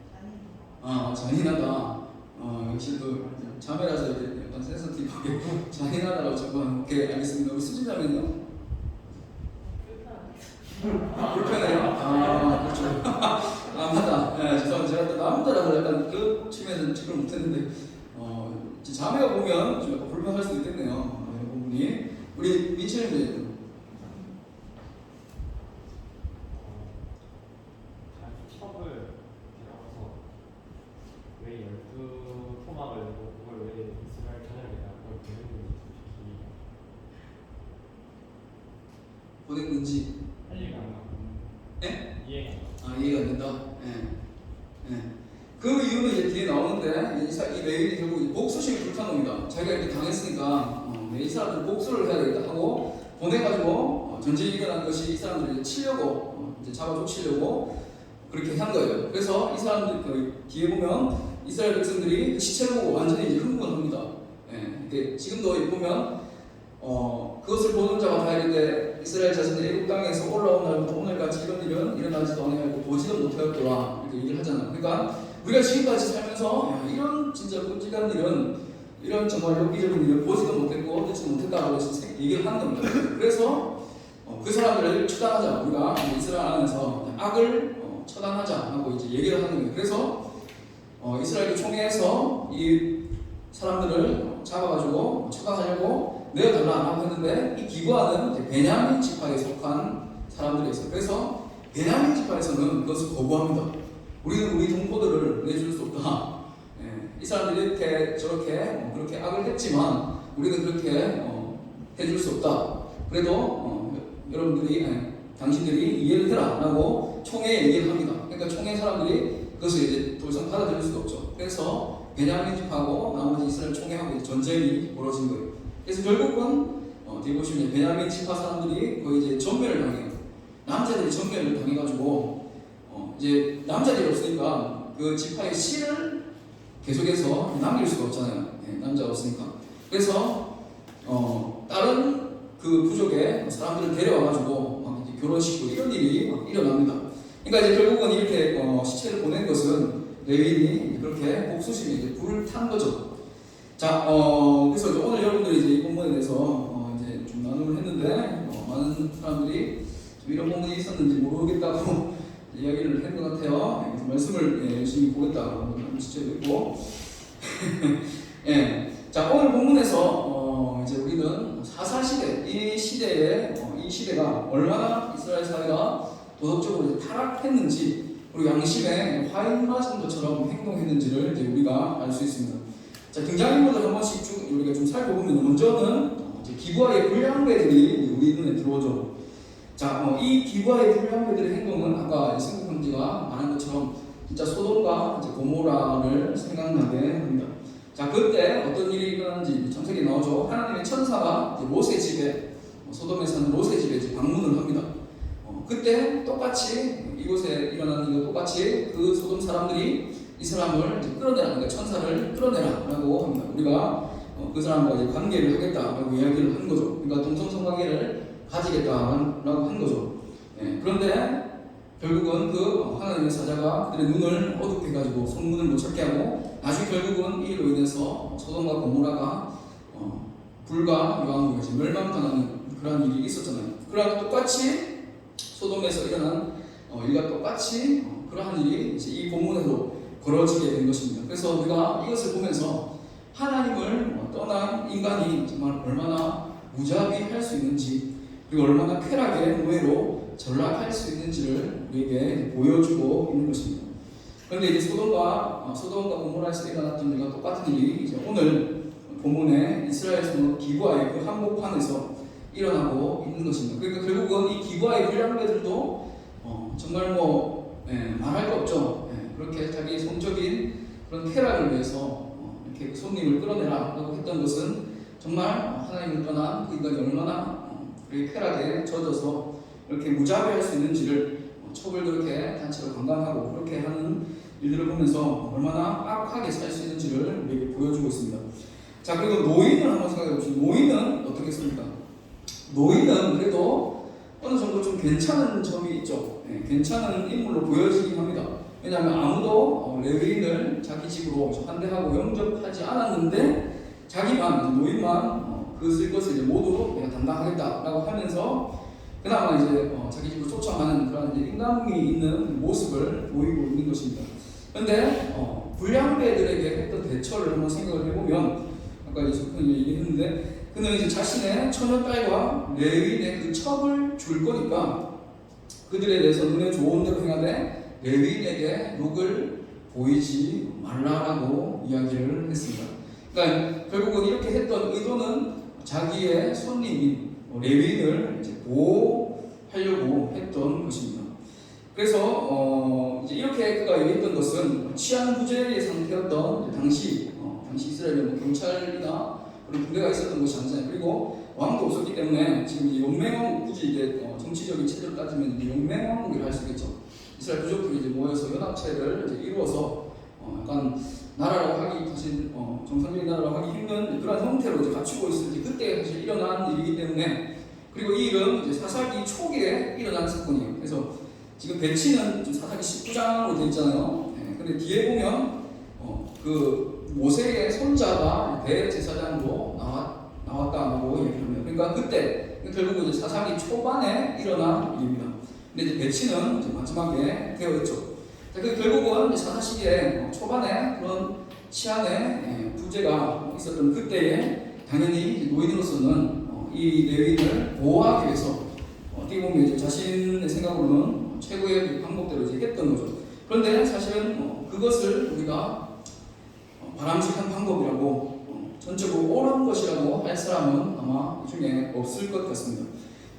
잔인하다. 역시 또 자매라서 이제 약간 센서티브하게 잔인하다라고 적어놓은. 오케이, 알겠습니다. 우리 수진 자매는요? 불편해요? 그렇죠. 맞다. 죄송합니다. 제가 또 남자라서 약간 그 측면에서 체크를 못했는데, 자매가 보면 좀 약간 불편할 수도 있겠네요. 이런 부분이. 우리 민철님 첩을 들어서 왜 12토막을 내고 그걸 왜 이스라엘 전역에다 그걸 보냈는지 보냈는지 이해가 안 가고 이해가 안 이해가 안 된다. 그 이유는 이제 뒤에 나오는데 이 레일이 결국 이 복수심이 불타는 겁니다. 자기가 이렇게 당했으니까 이 사람들 복수를 해야 되겠다 하고 보내가지고 전쟁이 일어난 것이 이 사람들을 치려고 이제 잡아 쫓으려고 그렇게 한 거예요. 그래서 이 사람들 그 뒤에 보면 이스라엘 백성들이 시체를 보고 완전히 이제 흥분합니다. 이렇게 지금도 보면 그것을 보는 자가 다 이르되 이스라엘 자손이 애굽 땅에서 올라온 날부터 오늘까지 이런 일은 일어나지도 아니하고 보지도 못하였더라 이렇게 얘기를 하잖아요. 그러니까 우리가 지금까지 살면서 이런 진짜 끔찍한 일은 이런 정말 엽기적인 일을 보지도 못했고 듣지도 못했다라고 얘기를 하는 겁니다. 그래서 그 사람들을 처단하자. 우리가 이스라엘 안에서 악을 처단하자 하고 이제 얘기를 하는 거예요. 그래서 이스라엘 총회에서 이 사람들을 잡아가지고 처단하려고 내어달라고 했는데 이 기브아는 베냐민 지파에 속한 사람들이 있어요. 그래서 베냐민 지파에서는 그것을 거부합니다. 우리는 우리 동포들을 내줄 수 없다. 이 사람들이 이렇게 저렇게 그렇게 악을 했지만 우리는 그렇게 해줄 수 없다. 그래도 여러분들이 당신들이 이해를 해라라고 총회에 얘기를 합니다. 그러니까 총회 사람들이 그것을 이제 더 이상 받아들일 수가 없죠. 그래서 베냐민 지파하고 나머지 이스라엘 총회하고 전쟁이 벌어진 거예요. 그래서 결국은 뒤에 보시면 베냐민 지파 사람들이 거의 이제 전멸을 당해요. 남자들이 전멸을 당해가지고 이제 남자들이 없으니까 그 지파의 씨를 계속해서 남길 수가 없잖아요. 남자가 없으니까. 그래서 다른 그 부족의 사람들을 데려와가지고 막 이제 결혼시키고 이런 일이 막 일어납니다. 그러니까 이제 결국은 이렇게 시체를 보낸 것은 레위인이 그렇게 복수심에 이제 불을 탄 거죠. 자, 그래서 이제 오늘 여러분들이 이제 이 본문에 대해서 이제 좀 나눔을 했는데 많은 사람들이 좀 이런 본문이 있었는지 모르겠다고 이야기를 한 것 같아요. 그래서 말씀을 열심히 보겠다고 지적을 했고, 자 오늘 본문에서 이제 우리는 사사 시대 이 시대가 얼마나 이스라엘 사회가 도덕적으로 이제 타락했는지 그리고 양심에 화인 맞은 것처럼 행동했는지를 이제 우리가 알 수 있습니다. 자, 등장인물들 한 번씩 쭉 우리가 좀 살펴보면 먼저는 이제 기브아의 불량배들이 우리 눈에 들어오죠. 자, 이 기브아의 불량배들의 행동은 아까 승국 형제가 말한 것처럼 진짜 소돔과 이제 고모라를 생각나게 합니다. 자, 그때 어떤 일이 일어나는지 창세기에 나오죠. 하나님의 천사가 이제 롯의 집에 소돔에 사는 롯의 집에 이제 방문을 합니다. 그때 똑같이 이곳에 일어나는 이거 똑같이 그 소돔 사람들이 이 사람을 이제 끌어내라, 그러니까 천사를 끌어내라라고 합니다. 우리가 그 사람과 이제 관계를 하겠다라고 이야기를 한 거죠. 그러니까 동성성관계를 가지겠다라고 한 거죠. 그런데 결국은 그 하나님의 사자가 그들의 눈을 어둡게 해가지고 성문을 못 찾게 하고 나중에 결국은 이 일로 인해서 소돔과 고모라가 불과 유황으로 이제 멸망당하는 그런 일이 있었잖아요. 그러나 똑같이 소돔에서 일어난 일과 똑같이 그러한 일이 이제 이 본문에도 벌어지게 된 것입니다. 그래서 우리가 이것을 보면서 하나님을 떠난 인간이 정말 얼마나 무자비할 수 있는지 그리고 얼마나 쾌락의 노예로 전락할 수 있는지를 우리에게 보여주고 있는 것입니다. 그런데 이제 소돔과 고모라에서 일어났던 일과 똑같은 일이 이제 오늘 본문의 이스라엘 성읍 기브아의 그 한복판에서 일어나고 있는 것입니다. 그러니까 결국은 이 기부와의 불량배들도 정말 말할 거 없죠. 그렇게 자기 성적인 그런 쾌락을 위해서 이렇게 그 손님을 끌어내라라고 했던 것은 정말 하나님을 떠난 그 인간이 얼마나 그 쾌락에 젖어서 이렇게 무자비할 수 있는지를 첩을 그렇게 단체로 관광하고 그렇게 하는 일들을 보면서 얼마나 악하게 살 수 있는지를 우리에게 보여주고 있습니다. 자, 그리고 노인을 한번 생각해 봅시다. 노인은 어떻겠습니까? 노인은 그래도 어느 정도 좀 괜찮은 점이 있죠. 괜찮은 인물로 보여지긴 합니다. 왜냐하면 아무도 레위인을 자기 집으로 환대하고 영접하지 않았는데 자기만 노인만 그 쓸 것을 이제 모두 내가 담당하겠다라고 하면서 그나마 이제 자기 집으로 초청하는 그런 이제 인간미 있는 모습을 보이고 있는 것입니다. 그런데 불량배들에게 했던 대처를 한번 생각을 해보면 아까 이제 석훈이 얘기했는데 그는 이제 자신의 처녀딸과 레위인의 그 첩을 줄 거니까 그들에 대해서 눈에 좋은 대로 행하되 레위인에게 욕을 보이지 말라라고 이야기를 했습니다. 그러니까 결국은 이렇게 했던 의도는 자기의 손님인 레위인을 이제 보호하려고 했던 것입니다. 그래서 이제 이렇게 그가 얘기했던 것은 치안 부재의 상태였던 당시 이스라엘에 경찰이나 그런 부대가 있었던 것이 아니잖아요. 그리고 왕도 없었기 때문에 지금 이 연맹왕국, 굳이 이제 정치적인 체제로 따지면 연맹왕국이라 할 수 있겠죠. 이스라엘 부족들이 이제 모여서 연합체를 이제 이루어서 약간 나라라고 하기 사실 정상적인 나라라고 하기 힘든 그런 형태로 이제 갖추고 있을지 그때 사실 일어난 일이기 때문에 그리고 이 일은 이제 사사기 초기에 일어난 사건이에요. 그래서 지금 배치는 좀 사사기 19장으로 되어 있잖아요. 근데 뒤에 보면 그 모세의 손자가 대제사장으로 나왔다고 얘기합니다. 그러니까 그때 결국 이제 사사기 초반에 일어난 일입니다. 근데 이제 배치는 이제 마지막에 되어 있죠. 그 결국은 사사시기에 초반에 그런 치안의 부재가 있었던 그때에 당연히 노인으로서는 이 레위인을 보호하기 위해서 어떻게 보면 이제 자신의 생각으로는 최고의 방법대로 이제 했던 거죠. 그런데 사실은 그것을 우리가 바람직한 방법이라고 전적으로 옳은 것이라고 할 사람은 아마 이 중에 없을 것 같습니다.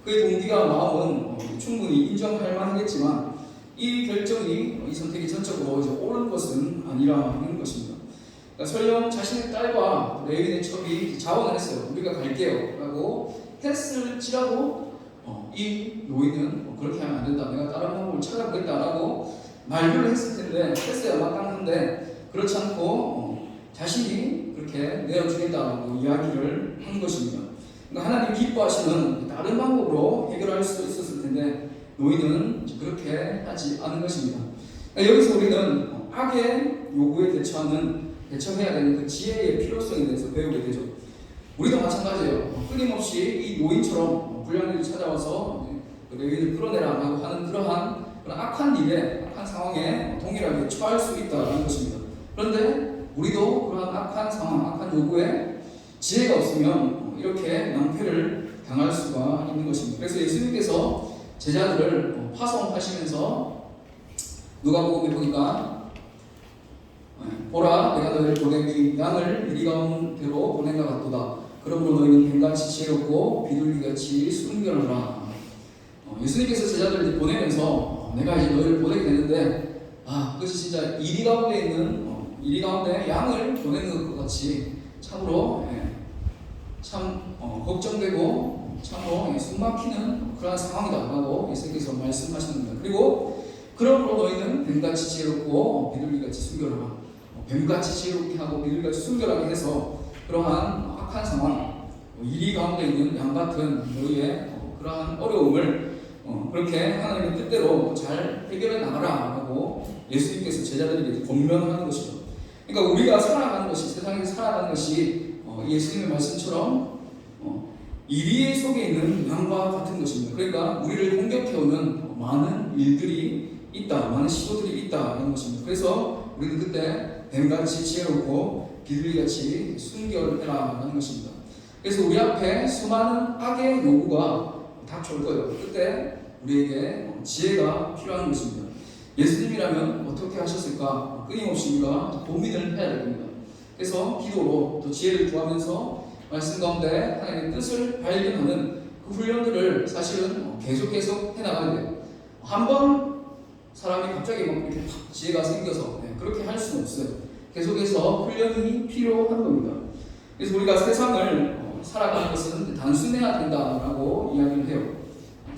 그의 동기가 마음은 충분히 인정할 만하겠지만 이 결정이 이 선택이 전적으로 이제 옳은 것은 아니라는 것입니다. 그러니까 설령 자신의 딸과 레위인의 첩이 자원을 했어요. 우리가 갈게요 라고 했을지라도 이 노인은 그렇게 하면 안 된다. 내가 다른 방법을 찾아보겠다 라고 말을 했을 텐데 했어야 마땅한데 그렇지 않고 자신이 그렇게 내어주겠다라고 이야기를 한 것입니다. 그러니까 하나님 기뻐하시는 다른 방법으로 해결할 수 있었을 텐데 노인은 그렇게 하지 않은 것입니다. 그러니까 여기서 우리는 악의 요구에 대처해야 되는 그 지혜의 필요성에 대해서 배우게 되죠. 우리도 마찬가지예요. 끊임없이 이 노인처럼 불량들이 찾아와서 레위인을 끌어내라라고 하는 그러한 악한 일에, 악한 상황에 동일하게 처할 수 있다는 것입니다. 그런데 우리도 그러한 악한 상황, 악한 요구에 지혜가 없으면 이렇게 낭패를 당할 수가 있는 것입니다. 그래서 예수님께서 제자들을 파송하시면서 누가복음에 보니까 보라 내가 너희를 보내니 양을 이리 가운데로 보낸 것 같도다. 그러므로 너희는 뱀같이 지혜롭고 비둘기같이 순결하라. 예수님께서 제자들을 보내면서 내가 이제 너희를 보내게 되는데 그것이 진짜 이리 가운데 있는 이리 가운데 양을 보내는 것 같이 참으로 참 걱정되고 참으로 숨막히는 그러한 상황이다라고 예수님께서 말씀하셨습니다. 그리고 그러므로 너희는 뱀같이 지혜롭고 비둘기같이 순결하라. 뱀같이 지혜롭게 하고 비둘기같이 순결하게 해서 그러한 악한 상황, 이리 가운데 있는 양 같은 너희의 그러한 어려움을 그렇게 하나님의 뜻대로 잘 해결해 나가라라고 예수님께서 제자들에게 권면하는 것이죠. 그러니까 우리가 살아가는 것이 세상에서 살아가는 것이 예수님의 말씀처럼 이리 속에 있는 양과 같은 것입니다. 그러니까 우리를 공격해오는 많은 일들이 있다, 많은 시도들이 있다는 것입니다. 그래서 우리는 그때 뱀같이 지혜롭고 비둘기같이 순결해라라는 것입니다. 그래서 우리 앞에 수많은 악의 요구가 닥쳐올 거예요. 그때 우리에게 지혜가 필요한 것입니다. 예수님이라면 어떻게 하셨을까? 끊임없이 우리가 고민을 해야 될 겁니다. 그래서 기도로 또 지혜를 구하면서 말씀 가운데 하나님의 뜻을 발견하는 그 훈련들을 사실은 계속 해나가야 돼요. 한 번 사람이 갑자기 막 이렇게 팍 지혜가 생겨서 그렇게 할 수는 없어요. 계속해서 훈련이 필요한 겁니다. 그래서 우리가 세상을 살아가는 것은 단순해야 된다라고 이야기를 해요.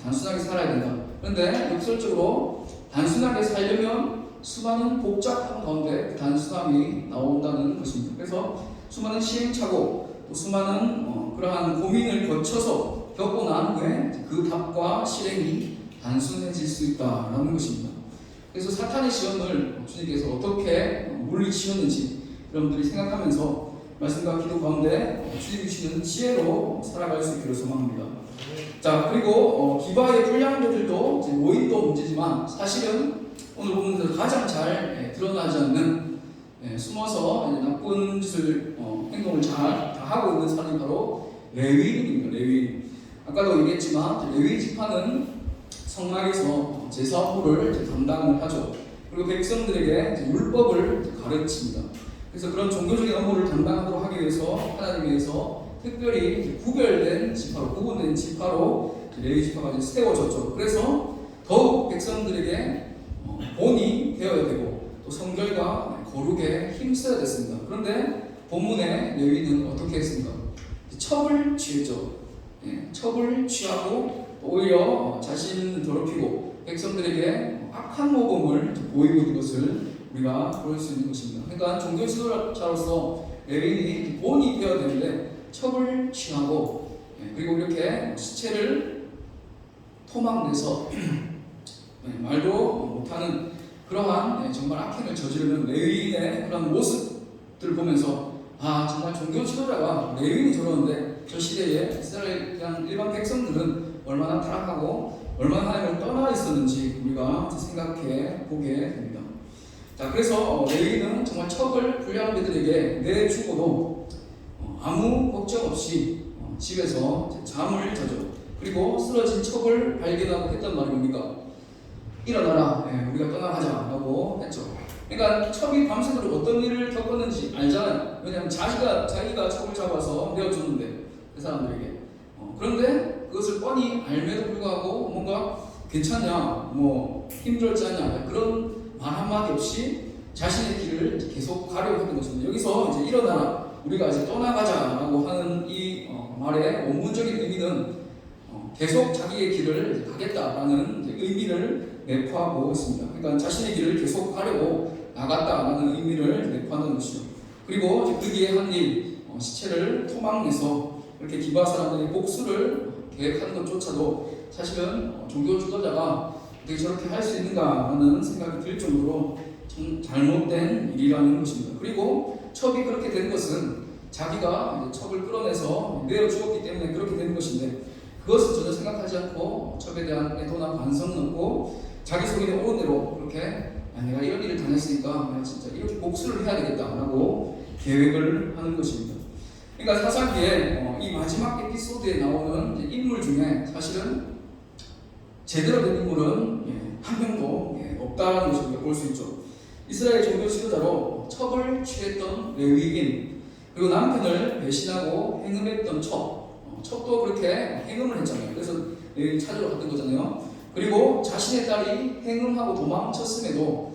단순하게 살아야 된다. 그런데 역설적으로 단순하게 살려면 수많은 복잡한 가운데 그 단순함이 나온다는 것입니다. 그래서 수많은 시행착오, 또 수많은 그러한 고민을 거쳐서 겪고 난 후에 그 답과 실행이 단순해질 수 있다라는 것입니다. 그래서 사탄의 시험을 주님께서 어떻게 물리치셨는지 여러분들이 생각하면서 말씀과 기도 가운데 주님 주시는 지혜로 살아갈 수 있기를 소망합니다. 자, 그리고 기바의 불량자들도 모임도 문제지만 사실은 오늘 보면서 가장 잘 드러나지 않는 숨어서 나쁜 짓을 행동을 잘 다 하고 있는 사람이 바로 레위인입니다. 레위인. 아까도 얘기했지만 레위 지파는 성막에서 제사 업무를 담당을 하죠. 그리고 백성들에게 율법을 가르칩니다. 그래서 그런 종교적인 업무를 담당하도록 하기 위해서 하나님께서 특별히 구별된 지파로, 구분된 지파로 레위 지파가 세워졌죠. 그래서 더욱 백성들에게 본이 되어야 되고 또 성결과 거룩에 힘써야 됐습니다. 그런데 본문의 레위는 어떻게 했습니까? 첩을 취했죠. 첩을 취하고 오히려 자신을 더럽히고 백성들에게 악한 모범을 보이고 있는 것을 우리가 볼 수 있는 것입니다. 그러니까 종교 지도자로서 레위인이 본이 되어야 되는데 첩을 취하고 그리고 이렇게 시체를 토막내서 말도 못하는 그러한 정말 악행을 저지르는 레위인의 그런 모습들을 보면서 정말 종교 지도자가 레위인이 저러는데 저 시대에 이스라엘 그냥 일반 백성들은 얼마나 타락하고 얼마나 하나님을 떠나 있었는지 우리가 생각해 보게 됩니다. 자, 그래서 레위인은 정말 첩을 불량배들에게 내주고도 아무 걱정 없이 집에서 잠을 자죠. 그리고 쓰러진 첩을 발견하고 했던 말이 뭡니까? 일어나라, 우리가 떠나가자라고 했죠. 그러니까 첩이 밤새도록 어떤 일을 겪었는지 알잖아요. 왜냐하면 자기가 첩을 잡아서 내어줬는데 그 사람들에게. 그런데 그것을 뻔히 알매도 불구하고 뭔가 괜찮냐, 뭐 힘들었지 않냐 그런 말 한마디 없이 자신의 길을 계속 가려고 했던 것입니다. 여기서 이제 일어나라, 우리가 이제 떠나가자라고 하는 이 말의 원문적인 의미는 계속 자기의 길을 가겠다라는 의미를 내포하고 있습니다. 그러니까 자신의 길을 계속 가려고 나갔다라는 의미를 내포하는 것이죠. 그리고 그 뒤에 한 일, 시체를 토막내서 이렇게 기바 사람들이 복수를 계획하는 것조차도 사실은 종교 지도자가 어떻게 저렇게 할 수 있는가라는 생각이 들 정도로 좀 잘못된 일이라는 것입니다. 그리고 첩이 그렇게 된 것은 자기가 첩을 끌어내서 내어 주었기 때문에 그렇게 된 것인데 그것을 전혀 생각하지 않고 첩에 대한 애도나 반성은 없고 자기 속에 오른 대로 그렇게 내가 이런 일을 당했으니까 내가 진짜 이렇게 복수를 해야 되겠다라고 계획을 하는 것입니다. 그러니까 사사기에 이 마지막 에피소드에 나오는 인물 중에 사실은 제대로 된 인물은 한 명도 없다는 것을 볼 수 있죠. 이스라엘 종교 지도자로 첩을 취했던 레위인, 그리고 남편을 배신하고 행음했던 첩도 그렇게 행음을 했잖아요. 그래서 레위인 찾으러 갔던 거잖아요. 그리고 자신의 딸이 행음하고 도망쳤음에도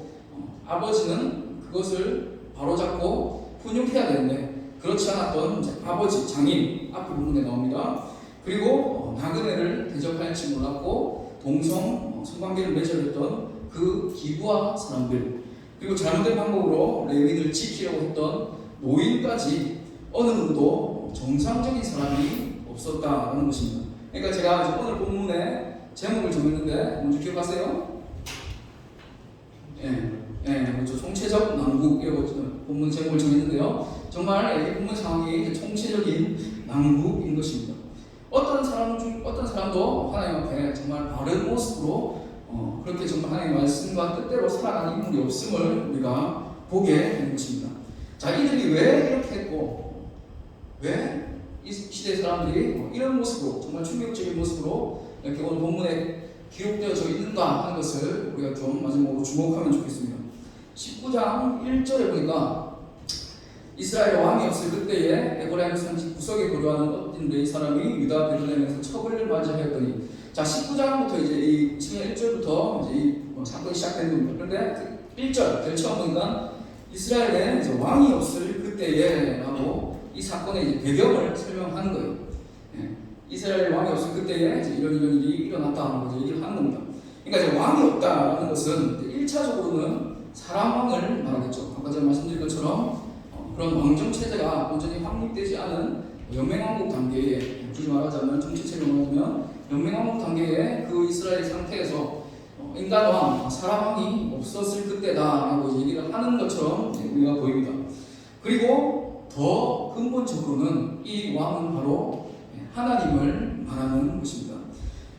아버지는 그것을 바로잡고 훈육해야 되는데 그렇지 않았던 아버지, 장인, 앞에 부분에 나옵니다. 그리고 나그네를 대적할지 몰랐고 동성 성관계를 맺어냈던 그 기부아 사람들, 그리고 잘못된 방법으로 레위인을 지키려고 했던 노인까지 어느 누구도 정상적인 사람이 없었다라는 것입니다. 그러니까 제가 오늘 본문에 제목을 정했는데 뭔지 기억하세요? 그렇죠. 총체적 낭국이라고 본문 제목을 정했는데요. 정말 이 본문 상황이 총체적인 낭국인 것입니다. 어떤 사람도 하나님 앞에 정말 바른 모습으로 그렇게 정말 하나님의 말씀과 뜻대로 살아가는 인물이 없음을 우리가 보게 되는 것입니다. 자, 이들이 왜 이렇게 했고 왜 이 시대 사람들이 이런 모습으로 정말 충격적인 모습으로 이렇게 오늘 본문에 기록되어져 있는가 하는 것을 우리가 좀 마지막으로 주목하면 좋겠습니다. 19장 1절에 보니까 이스라엘 왕이 없을 그때에 에브라임 산지 구석에 거주하는 어떤 레위 사람이 유다 베들레헴에서 첩을 맞이하였더니 자 19장부터 이제 이 1절부터 이제 이 사건이 시작된 겁니다. 그런데 1절 제일 처음 보니까 이스라엘에 이제 왕이 없을 그때에 라고 이 사건의 이제 배경을 설명하는 거예요. 예. 이스라엘 왕이 없을 그때에 이제 이런 일이 일어났다라고 얘기를 하는 겁니다. 그러니까 이제 왕이 없다라는 것은 1차적으로는 사람 왕을 말하겠죠. 아까 제가 말씀드린 것처럼 그런 왕정 체제가 온전히 확립되지 않은 연맹왕국 단계에, 굳이 말하자면 정치체를 말하자면 연맹왕국 단계에 그 이스라엘 상태에서 인간 왕, 사람 왕이 없었을 그때다라고 얘기를 하는 것처럼 우리가 보입니다. 그리고 더 근본적으로는 이 왕은 바로 하나님을 말하는 것입니다.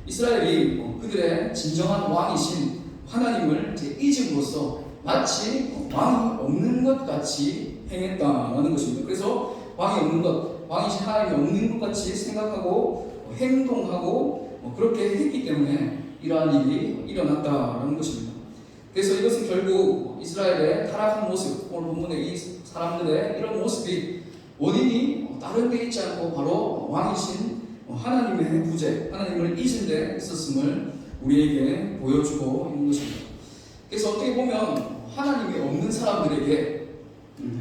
이스라엘이 그들의 진정한 왕이신 하나님을 잊음으로써 마치 왕이 없는 것 같이 행했다라는 것입니다. 그래서 왕이 없는 것, 왕이신 하나님이 없는 것 같이 생각하고 행동하고 그렇게 했기 때문에 이러한 일이 일어났다라는 것입니다. 그래서 이것은 결국 이스라엘의 타락한 모습, 오늘 본문의 이 사람들의 이런 모습이 원인이 다른 데 있지 않고 바로 왕이신 하나님의 부재, 하나님을 잊은 데 있었음을 우리에게 보여주고 있는 것입니다. 그래서 어떻게 보면 하나님이 없는 사람들에게,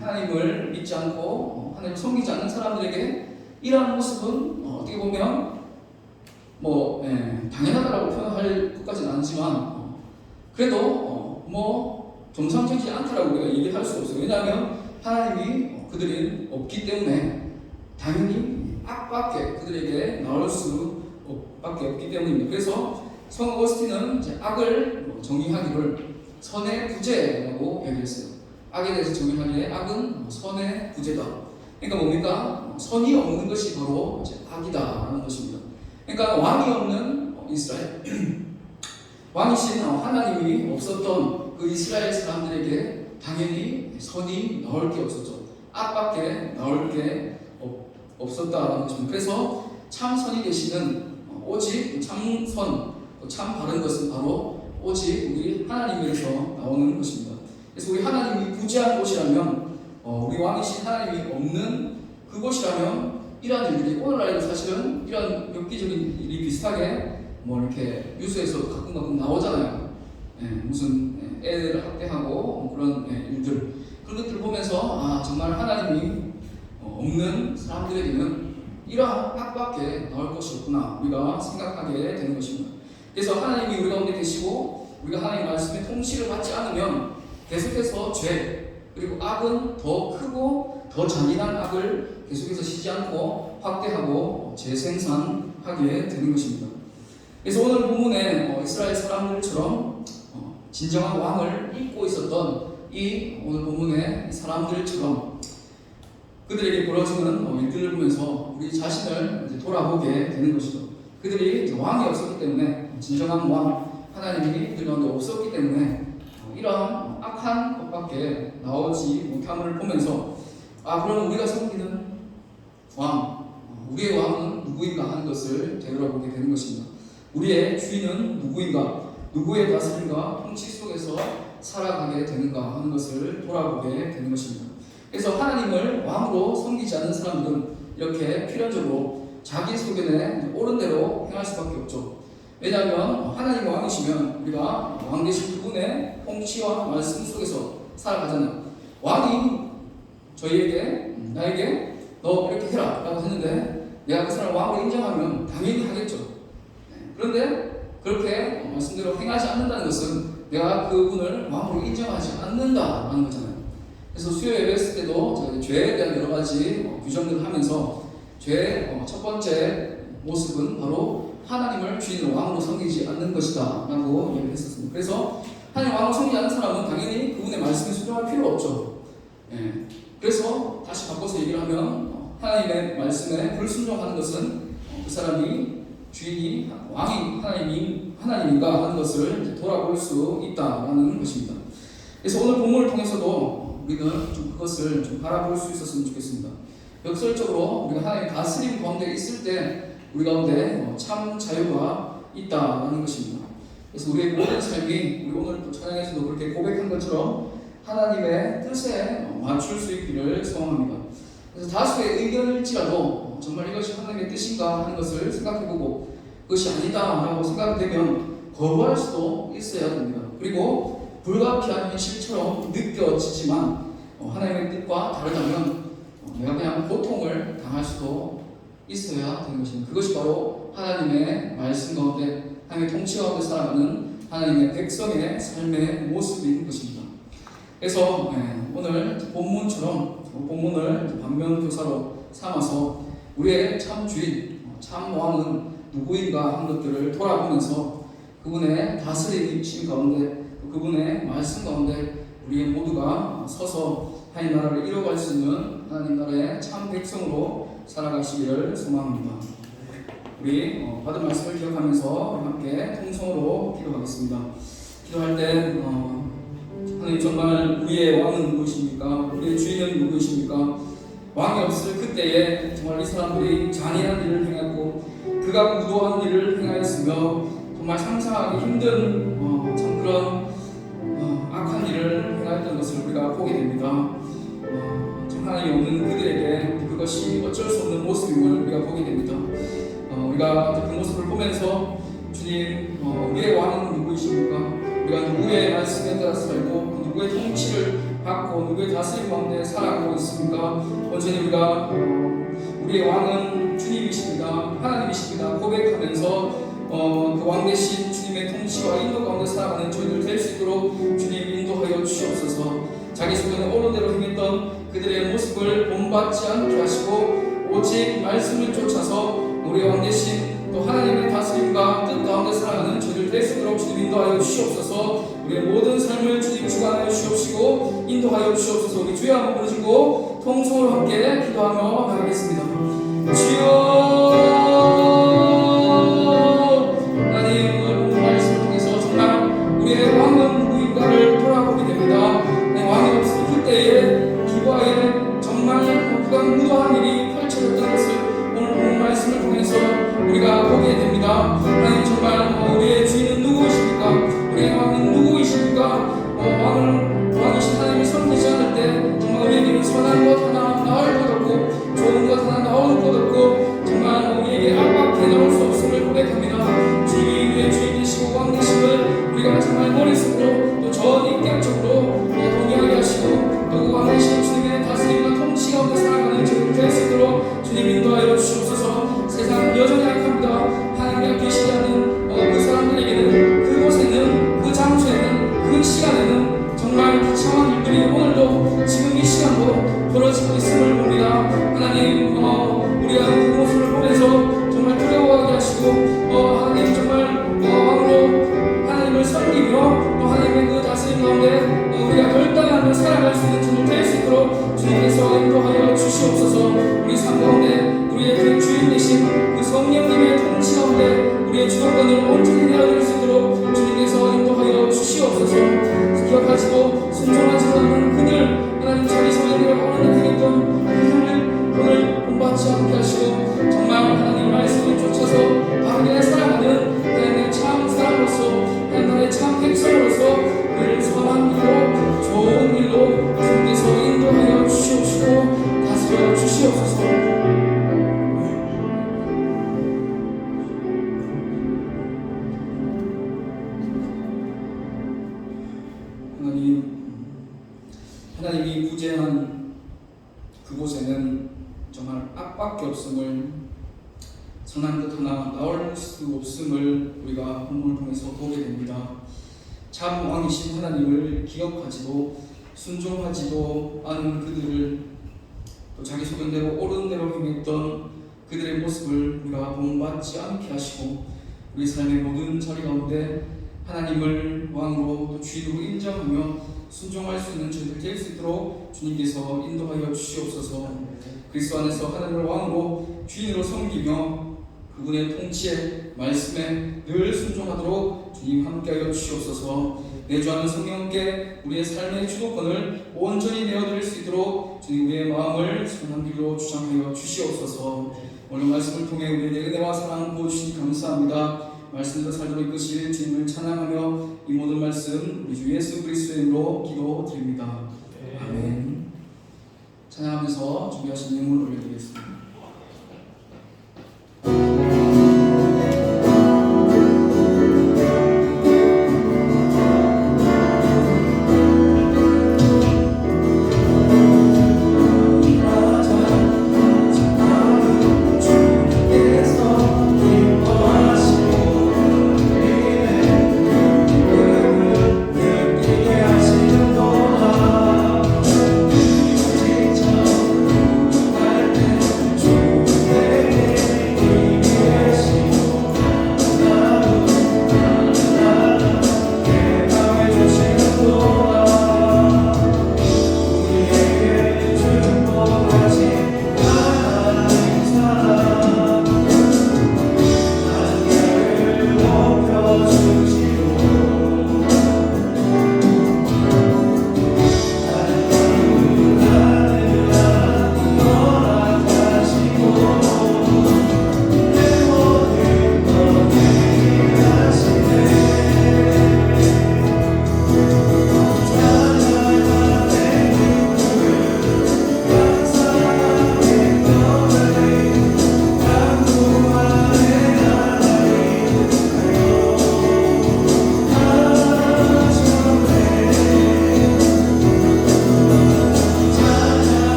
하나님을 믿지 않고 하나님을 섬기지 않는 사람들에게 이러한 모습은 어떻게 보면 당연하다라고 표현할 것까지는 아니지만 그래도 정상적이지 않다라고 우리가 얘기할 수 없어요. 왜냐하면 하나님이 그들이 없기 때문에 당연히 악밖에 그들에게 나올 수밖에 없기 때문입니다. 그래서 성 어거스틴은 이제 악을 정의하기를 선의 부재라고 얘기했어요. 악에 대해서 정의하기에 악은 선의 부재다. 그러니까 뭡니까? 선이 없는 것이 바로 이제 악이다라는 것입니다. 그러니까 왕이 없는 이스라엘, 왕이신 하나님이 없었던 그 이스라엘 사람들에게 당연히 선이 나올 게 없었죠. 악밖에 나올 게 없었다라는 것입니다. 그래서 참 선이 되시는 오직 참선, 참 바른 것은 바로 오직 우리 하나님에서 나오는 것입니다. 그래서 우리 하나님이 부재한 곳이라면, 우리 왕이신 하나님이 없는 그곳이라면 이러한 일들이 오늘날에도 사실은 이런 엽기적인 일이 비슷하게 이렇게 뉴스에서 가끔 나오잖아요. 무슨 애를 학대하고 그런 일들, 그런 것들을 보면서 정말 하나님이 없는 사람들에게는 이러한 악밖에 나올 것이 없구나 우리가 생각하게 되는 것입니다. 그래서 하나님이 우리 가운데 계시고 우리가 하나님의 말씀에 통치를 받지 않으면 계속해서 죄 그리고 악은 더 크고 더 잔인한 악을 계속해서 쉬지 않고 확대하고 재생산하게 되는 것입니다. 그래서 오늘 본문에 이스라엘 사람들처럼 진정한 왕을 잊고 있었던 이 오늘 본문의 사람들처럼 그들에게 벌어지는 일들을 보면서 우리 자신을 이제 돌아보게 되는 것이죠. 그들이 이제 왕이 없었기 때문에 진정한 왕 하나님이 그들 가운데 없었기 때문에 이러한 악한 것밖에 나오지 못함을 보면서 그럼 우리가 섬기는 왕, 우리의 왕은 누구인가 하는 것을 되돌아보게 되는 것입니다. 우리의 주인은 누구인가, 누구의 다스림과 통치 속에서 살아가게 되는가 하는 것을 돌아보게 되는 것입니다. 그래서 하나님을 왕으로 섬기지 않는 사람들은 이렇게 필연적으로 자기 소견에 옳은 대로 행할 수밖에 없죠. 왜냐하면 하나님 왕이시면 우리가 왕 되신 그분의 통치와 말씀 속에서 살아가잖아요. 왕이 저희에게 나에게 너 이렇게 해라 라고 했는데 내가 그 사람을 왕으로 인정하면 당연히 하겠죠. 그런데 그렇게 말씀대로 행하지 않는다는 것은 내가 그분을 왕으로 인정하지 않는다라는 거잖아요. 그래서 수요 예배했을 때도 죄에 대한 여러 가지 규정들을 하면서 죄의 첫 번째 모습은 바로 하나님을 주인으로 왕으로 섬기지 않는 것이다 라고 얘기를 했었습니다. 그래서 하나님 왕으로 섬기지 않는 사람은 당연히 그분의 말씀에 순종할 필요 없죠. 그래서 다시 바꿔서 얘기를 하면 하나님의 말씀에 불순종하는 것은 그 사람이 주인이 왕이 하나님인가 하는 것을 돌아볼 수 있다라는 것입니다. 그래서 오늘 본문을 통해서도 우리는 좀 그것을 좀 바라볼 수 있었으면 좋겠습니다. 역설적으로 우리가 하나님의 다스림 가운데 있을 때 우리 가운데 참 자유가 있다라는 것입니다. 그래서 우리의 모든 삶이 우리 오늘 또 찬양에서도 그렇게 고백한 것처럼 하나님의 뜻에 맞출 수 있기를 소원합니다. 그래서 다수의 의견일지라도 정말 이것이 하나님의 뜻인가 하는 것을 생각해보고 그것이 아니다라고 생각되면 거부할 수도 있어야 됩니다. 그리고 불가피한 현실처럼 느껴지지만 하나님의 뜻과 다르다면 내가 그냥 고통을 당할 수도 있어야 되는 것입니다. 그것이 바로 하나님의 말씀 가운데 하나님의 통치 가운데 살아가는 하나님의 백성의 삶의 모습인 것입니다. 그래서 오늘 본문처럼 본문을 반면교사로 삼아서 우리의 참 주인, 참 왕은 누구인가 하는 것들을 돌아보면서 그분의 다스리심 가운데 그분의 말씀 가운데 우리 모두가 서서 하나님 나라를 이뤄갈 수 있는 하나님 나라의 참 백성으로 살아가시기를 소망합니다. 우리 받은 말씀을 기억하면서 함께 통성으로 기도하겠습니다. 기도할 때 하나님 정말 우리의 왕은 누구십니까? 우리의 주인은 누구이십니까? 왕이 없을 그때에 정말 이 사람들이 잔인한 일을 행했고 극악무도한 일을 행하였으며 정말 상상하기 힘든 참 그런 악한 일을 행하였던 것을 우리가 보게 됩니다. 하나님 없는 그들에게 그것이 어쩔 수 없는 모습임을 우리가 보게 됩니다. 우리가 그 모습을 보면서 주님 우리의 왕은 누구이십니까? 우리가 누구의 말씀에 따라 살고 누구의 통치를 받고 누구의 다스림 가운데 살아가고 있습니까? 온전히 우리가 우리의 왕은 주님이십니다. 하나님이십니다. 고백하면서 그 왕 대신 주님의 통치와 인도 가운데 살아가는 저희들 될 수 있도록 주님 인도하여 주시옵소서. 자기 속에는 옳은 대로 행했던 그들의 모습을 본받지 않게 하시고 오직 말씀을 쫓아서 우리 왕 대신 또 하나님의 다스림과 뜻 가운데 살아가는 저희들 될 수 있도록 주님 인도하여 주시옵소서. 우리의 모든 삶을 주님 주관하여 주시옵시고 인도하여 주시옵소서. 우리 주여 한번 부르시고 통성으로 함께 기도하며 나가겠습니다. 주여 하나님 오늘 말씀을 통해서 정말 우리의 왕은 누구인가를 돌아보게 됩니다. 왕이 없을 그때에 기부하에 정말 극악무도한 일이 펼쳐졌던 것을 오늘 본 말씀을 통해서 우리가 보게 됩니다. 하나님 정말 우리의 주인은 누구이십니까? 우리의 왕은 누구이십니까? 왕이신 하나님을 섬기지 않을 때 정말 우리에게는 선한 것 하나 나올 것 없고 좋은 것 하나 나올 것 없고 정말 우리에게 악밖에 나올 수 없음을 고백합니다. 주님이 우리의 주인 되시고 왕 되심을 우리가 정말 머릿속으로 또 전인격적으로 동의하게 하시고 또 그 왕 되신 주님의 다스림과 통치 가운데 살아가는 저희들 될 수 있도록 주님 인도하여 주시옵소서. 세상 여전히 악합니다. 하나님이 계시지 않는 그 사람들에게는 그곳에는 그 장소에는 그 시간에는 정말 비참한 일들이 오늘도 지금 이 시간도 벌어지고 있음을 봅니다. 하나님 우리가 그 모습을 보면서 정말 두려워하게 하시고 하나님 정말 왕으로 하나님을 섬기며 또 하나님의 그 다스림 가운데 우리가 결단하며 살아갈 수 있는 주님 될 수 있도록 주님께서 인도하여 주시옵소서. 우리 삶 가운데 우리의 그 주인 되신 그 성령님의 통치 가운데 우리의 주도권을 온전히 내어드릴 수 있도록 주님께서 인도하여 주시옵소서. 기억하시고 순종하지 않는 그들 하나님 자기 성령님을 어느 행했던 그들을 오늘 본받지 않게 하시고 정말 하나님 말씀을 쫓아서 바르게 살아가는 하나님의 참 사람으로서 하나님의 참 백성으로서 우리를 선한 일로 좋은 일로 주님께서 인도하여 주시옵시고 다스려 주시옵소서. 하나님이 구제한 그곳에는 정말 악밖에 없음을 선한 것 하나 나올 수 없음을 우리가 본문을 통해서 보게 됩니다. 참 왕이신 하나님을 기억하지도 순종하지도 않은 그들을 또 자기 소견대로 옳은 대로 행했던 그들의 모습을 우리가 본받지 않게 하시고 우리 삶의 모든 자리 가운데 하나님을 왕으로 또 주인으로 인정하며 순종할 수 있는 저희들 될 수 있도록 주님께서 인도하여 주시옵소서. 그리스도 안에서 하나님을 왕으로 주인으로 섬기며 그분의 통치에 말씀에 늘 순종하도록 주님 함께하여 주시옵소서. 내주하는 성령께 우리의 삶의 주도권을 온전히 내어드릴 수 있도록 주님 우리의 마음을 선한 길로 주장하여 주시옵소서. 오늘 말씀을 통해 우리의 은혜와 사랑 부어주시니 감사합니다. 말씀대로 살도록 이끄실 주님을 찬양하며 이 모든 말씀 우리 주 예수 그리스도의 이름으로 기도드립니다. 아멘. 찬양하면서 준비하신 예물 올려드리겠습니다.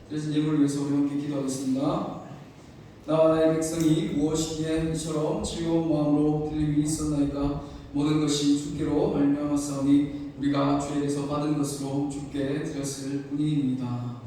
그래서 예물을 위해서 우리 함께 기도하겠습니다. 나와 나의 백성이 무엇이기에 이처럼 즐거운 마음으로 들림이 있었나이까. 모든 것이 주께로 말미암았사오니 우리가 주에게서 받은 것으로 주께 드렸을 뿐이니이다.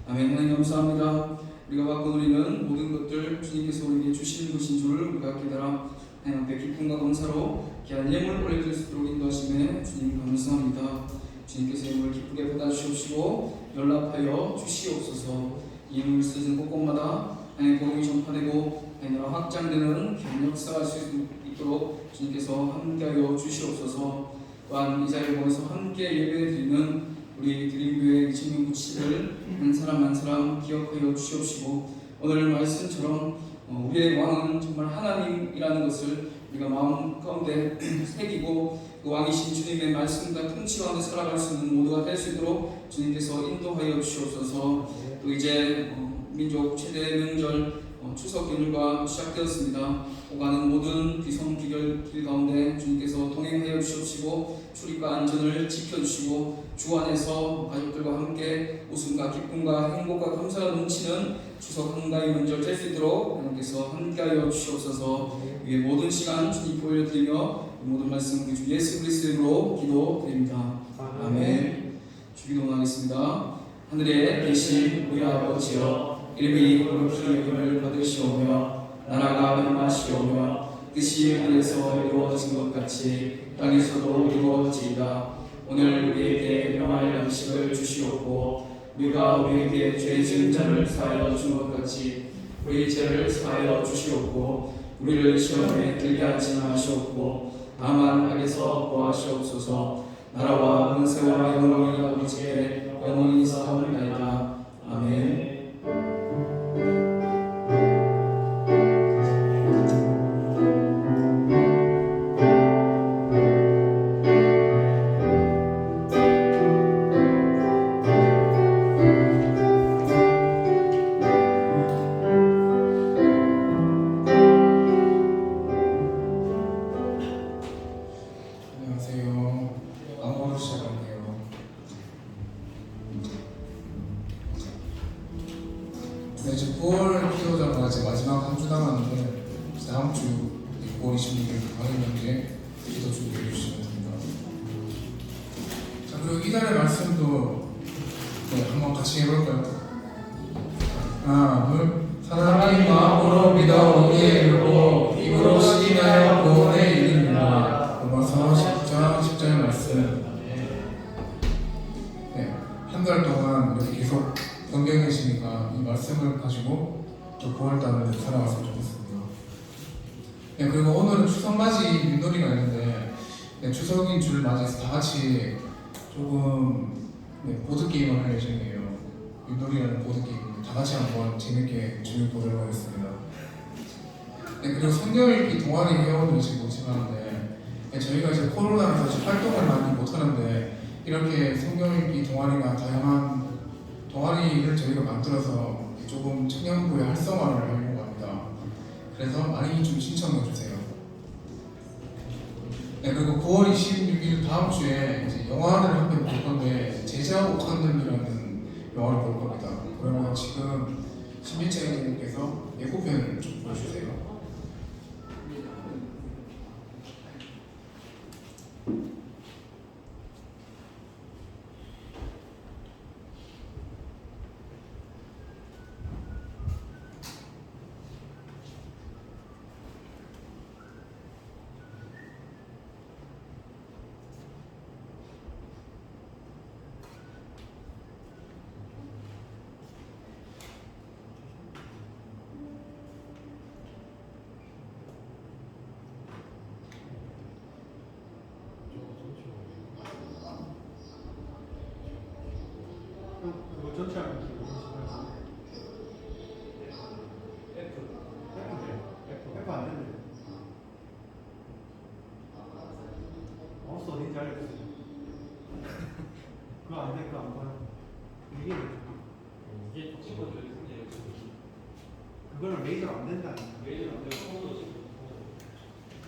아멘. 하나님 감사합니다. 우리가 받고 누리는 모든 것들 주님께서 우리에게 주시는 것인 줄을 우리가 깨달아 하나님 앞에 기쁨과 감사로 귀한 예물을 올려드릴 수 있도록 인도하심에 주님 감사합니다. 주님께서 예물을 기쁘게 받아주시옵시고 연락하여 주시옵소서. 이 예물을 쓰는 곳곳마다 하나님의 복음이 전파되고 하나님 나라 확장되는 귀한 역사가 할 수 있도록 주님께서 함께하여 주시옵소서. 또한 이 자리를 보면서 함께 예배드리는 우리 드림교회 2000명 구치를 한 사람 한 사람 기억하여 주시옵시고, 오늘 말씀처럼 우리의 왕은 정말 하나님이라는 것을 우리가 마음 가운데 새기고 그 왕이신 주님의 말씀과 통치 가운데 살아갈 수 있는 모두가 될 수 있도록 주님께서 인도하여 주시옵소서. 또 이제 민족 최대 명절 추석 연휴가 시작되었습니다. 오가는 모든 비성비결 길 가운데 주님께서 동행하여 주시옵시고 출입과 안전을 지켜주시고 주 안에서 가족들과 함께 웃음과 기쁨과 행복과 감사가 넘치는 추석 한가위 명절 될 수 있도록 하나님께서 함께하여 주시옵소서. 위에 모든 시간 주님 보여드리며 모든 말씀 우리 주 예수 그리스도의 이름으로 기도드립니다. 아멘. 주기도하겠습니다. 하늘에 계신 우리 아버지여, 이름이 거룩히 여김을 받으시오며 나라가 임하시오며 뜻이 하늘에서 이루어진 것 같이 땅에서도 이루어지이다. 오늘 우리에게 일용할 양식을 주시옵고 우리가 우리에게 죄 지은 자를 사하여 준 것 같이 우리 죄를 사하여 주시옵고 우리를 시험에 들게 하지 마시옵고 다만 악에서 구하시옵소서. 나라와 권세와 영광이 아버지께 영원히 사옵나이다. 아멘. 이제 9월 기도자가 이제 마지막 한 주 남았는데 다음 주 9월 26일 강의명제 기도 준비해 주시면 됩니다. 자, 그리고 이달의 말씀도 한번 같이 해볼까요? 하나, 둘. 사랑하는 마음으로 믿어 우리의 이르고 입으로 시인하여 구원에 이릅니다. 로마서 10장 10절의 말씀. 한 달 동안 이렇게 계속 또 9월달을 살아갔으면 좋겠습니다. 네, 그리고 오늘은 추석맞이 윷놀이가 있는데 네, 추석인 줄 맞이해서 다 같이 조금 네, 보드게임을 할 예정이에요. 윷놀이라는 보드게임 다 같이 한번 재밌게 즐겨보도록 하겠습니다. 네, 그리고 성경 읽기 동아리 회원을 지금 모집하는데 네, 저희가 이제 코로나라서 지금 활동을 많이 못하는데 이렇게 성경 읽기 동아리나 다양한 동아리를 저희가 만들어서 조금 청년부의 활성화를 하려고 합니다. 그래서 많이 좀 신청해 주세요. 네, 그리고 9월 26일 다음 주에 이제 영화를 한 편 볼 건데 제자 오칸들이라는 영화를 볼 겁니다. 그러면 지금 신민창님께서 예고편을 좀 보여주세요. 그거 전체 하면 F 안 된대. 마우스 어딘지 알겠어. 그거 안 돼, 그거 안 봐요. 이게 이게 찍어줘야 되는데 그거는 레이저로 안 된다. 왜 안 돼요?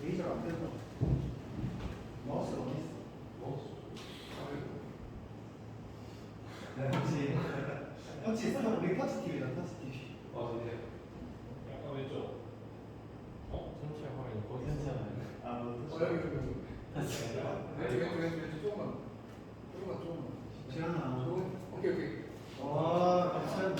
레이저로 안 된다. 마우스 어디 있어? 그렇지. 터치 있어? 우리 터치 TV다, 터치 TV. 네. 약간 왼쪽. 전체 화면이 거기 괜찮아. 있어. 아, 너 터치. 왼쪽 조금만. 쉽지 않아. 오케이. 와, 괜찮네.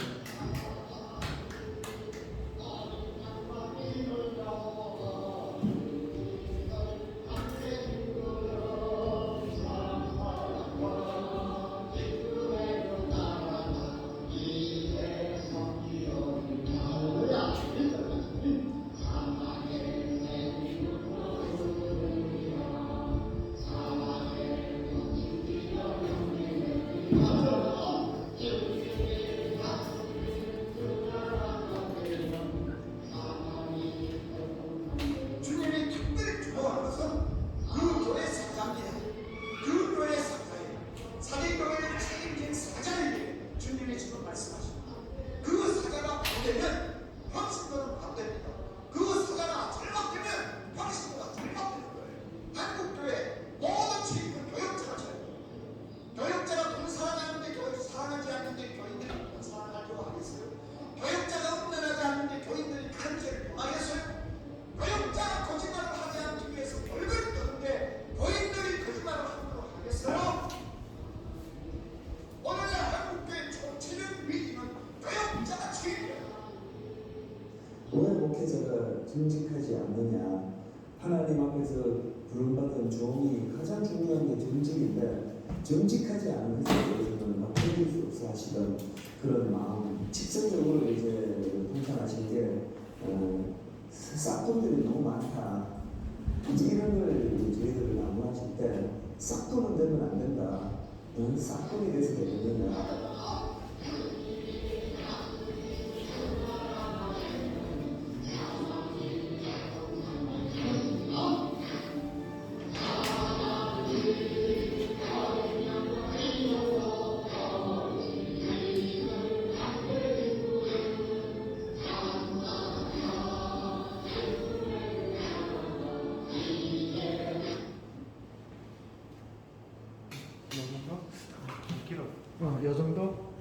주님이 특별히 주목하는 것은 그 교회 사장이에요. 그 교회 사장이에요. 사대교회를 책임진 사장에게 주님이 지금 말씀하십니다. 그 사자가 바되면 평신도는 바됩니다. 그 사자가 잘못되면 평신도가 잘못되는 거예요. 한국교회 모든 책임은 교역자가 져요. 교역자가 돈 사랑하는데 교회 사랑하지 않는데 교인들이 돈 사랑하려고 하겠어요? 교역자가 운전하지 않는데 교인들이 간절히 하겠어요? 교역자가 거짓말을 하지 않기 위해서 별걸 떠는데 교인들이 거짓말을 하도록 하겠어요? 오늘의 한국교회 총체적 위기는 교역자가 책임져요. 왜 목회자가 정직하지 않느냐? 하나님 앞에서 부름받은 종이 가장 중요한 게 정직인데 정직하지 않은 것에 대해서는 막 견딜 수 없어 하시던 그런 마음, 직접적으로 이제 통탄하신 게 싹돈들이 너무 많다. 이제 이런 걸 저희들을 나무하실 때 싹돈은 되면 안 된다. 싹돈이 돼서 되느냐? 요 정도?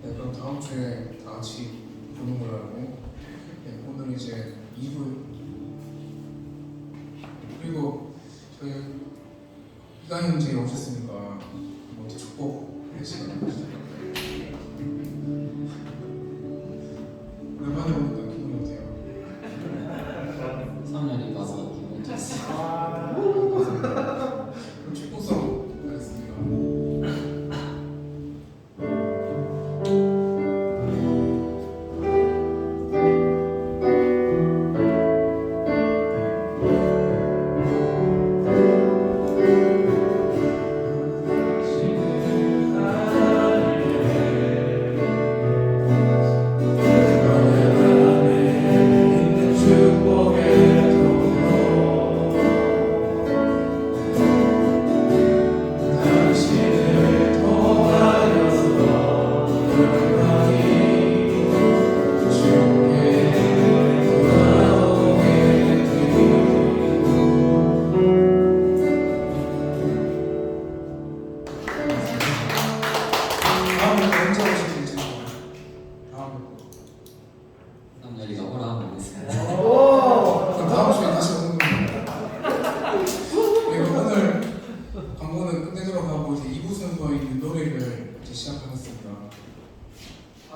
네, 그럼 다음 주에 다 같이 보는 걸로 알고 네, 오늘 이제 2부 그리고 저희 이강 형제 오셨으니까 먼저 축복 해주시면 오랜만에 오니까 기분이 어때요? 3년이 가서 기분 좋습니다. 그럼 축복성 하겠습니다.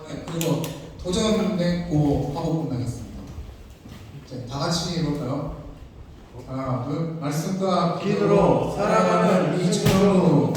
네, 그리고 도전했고 하고 끝나겠습니다. 이제 다 같이 해볼까요? 하나, 둘, 말씀과 기도로 살아가는 이충우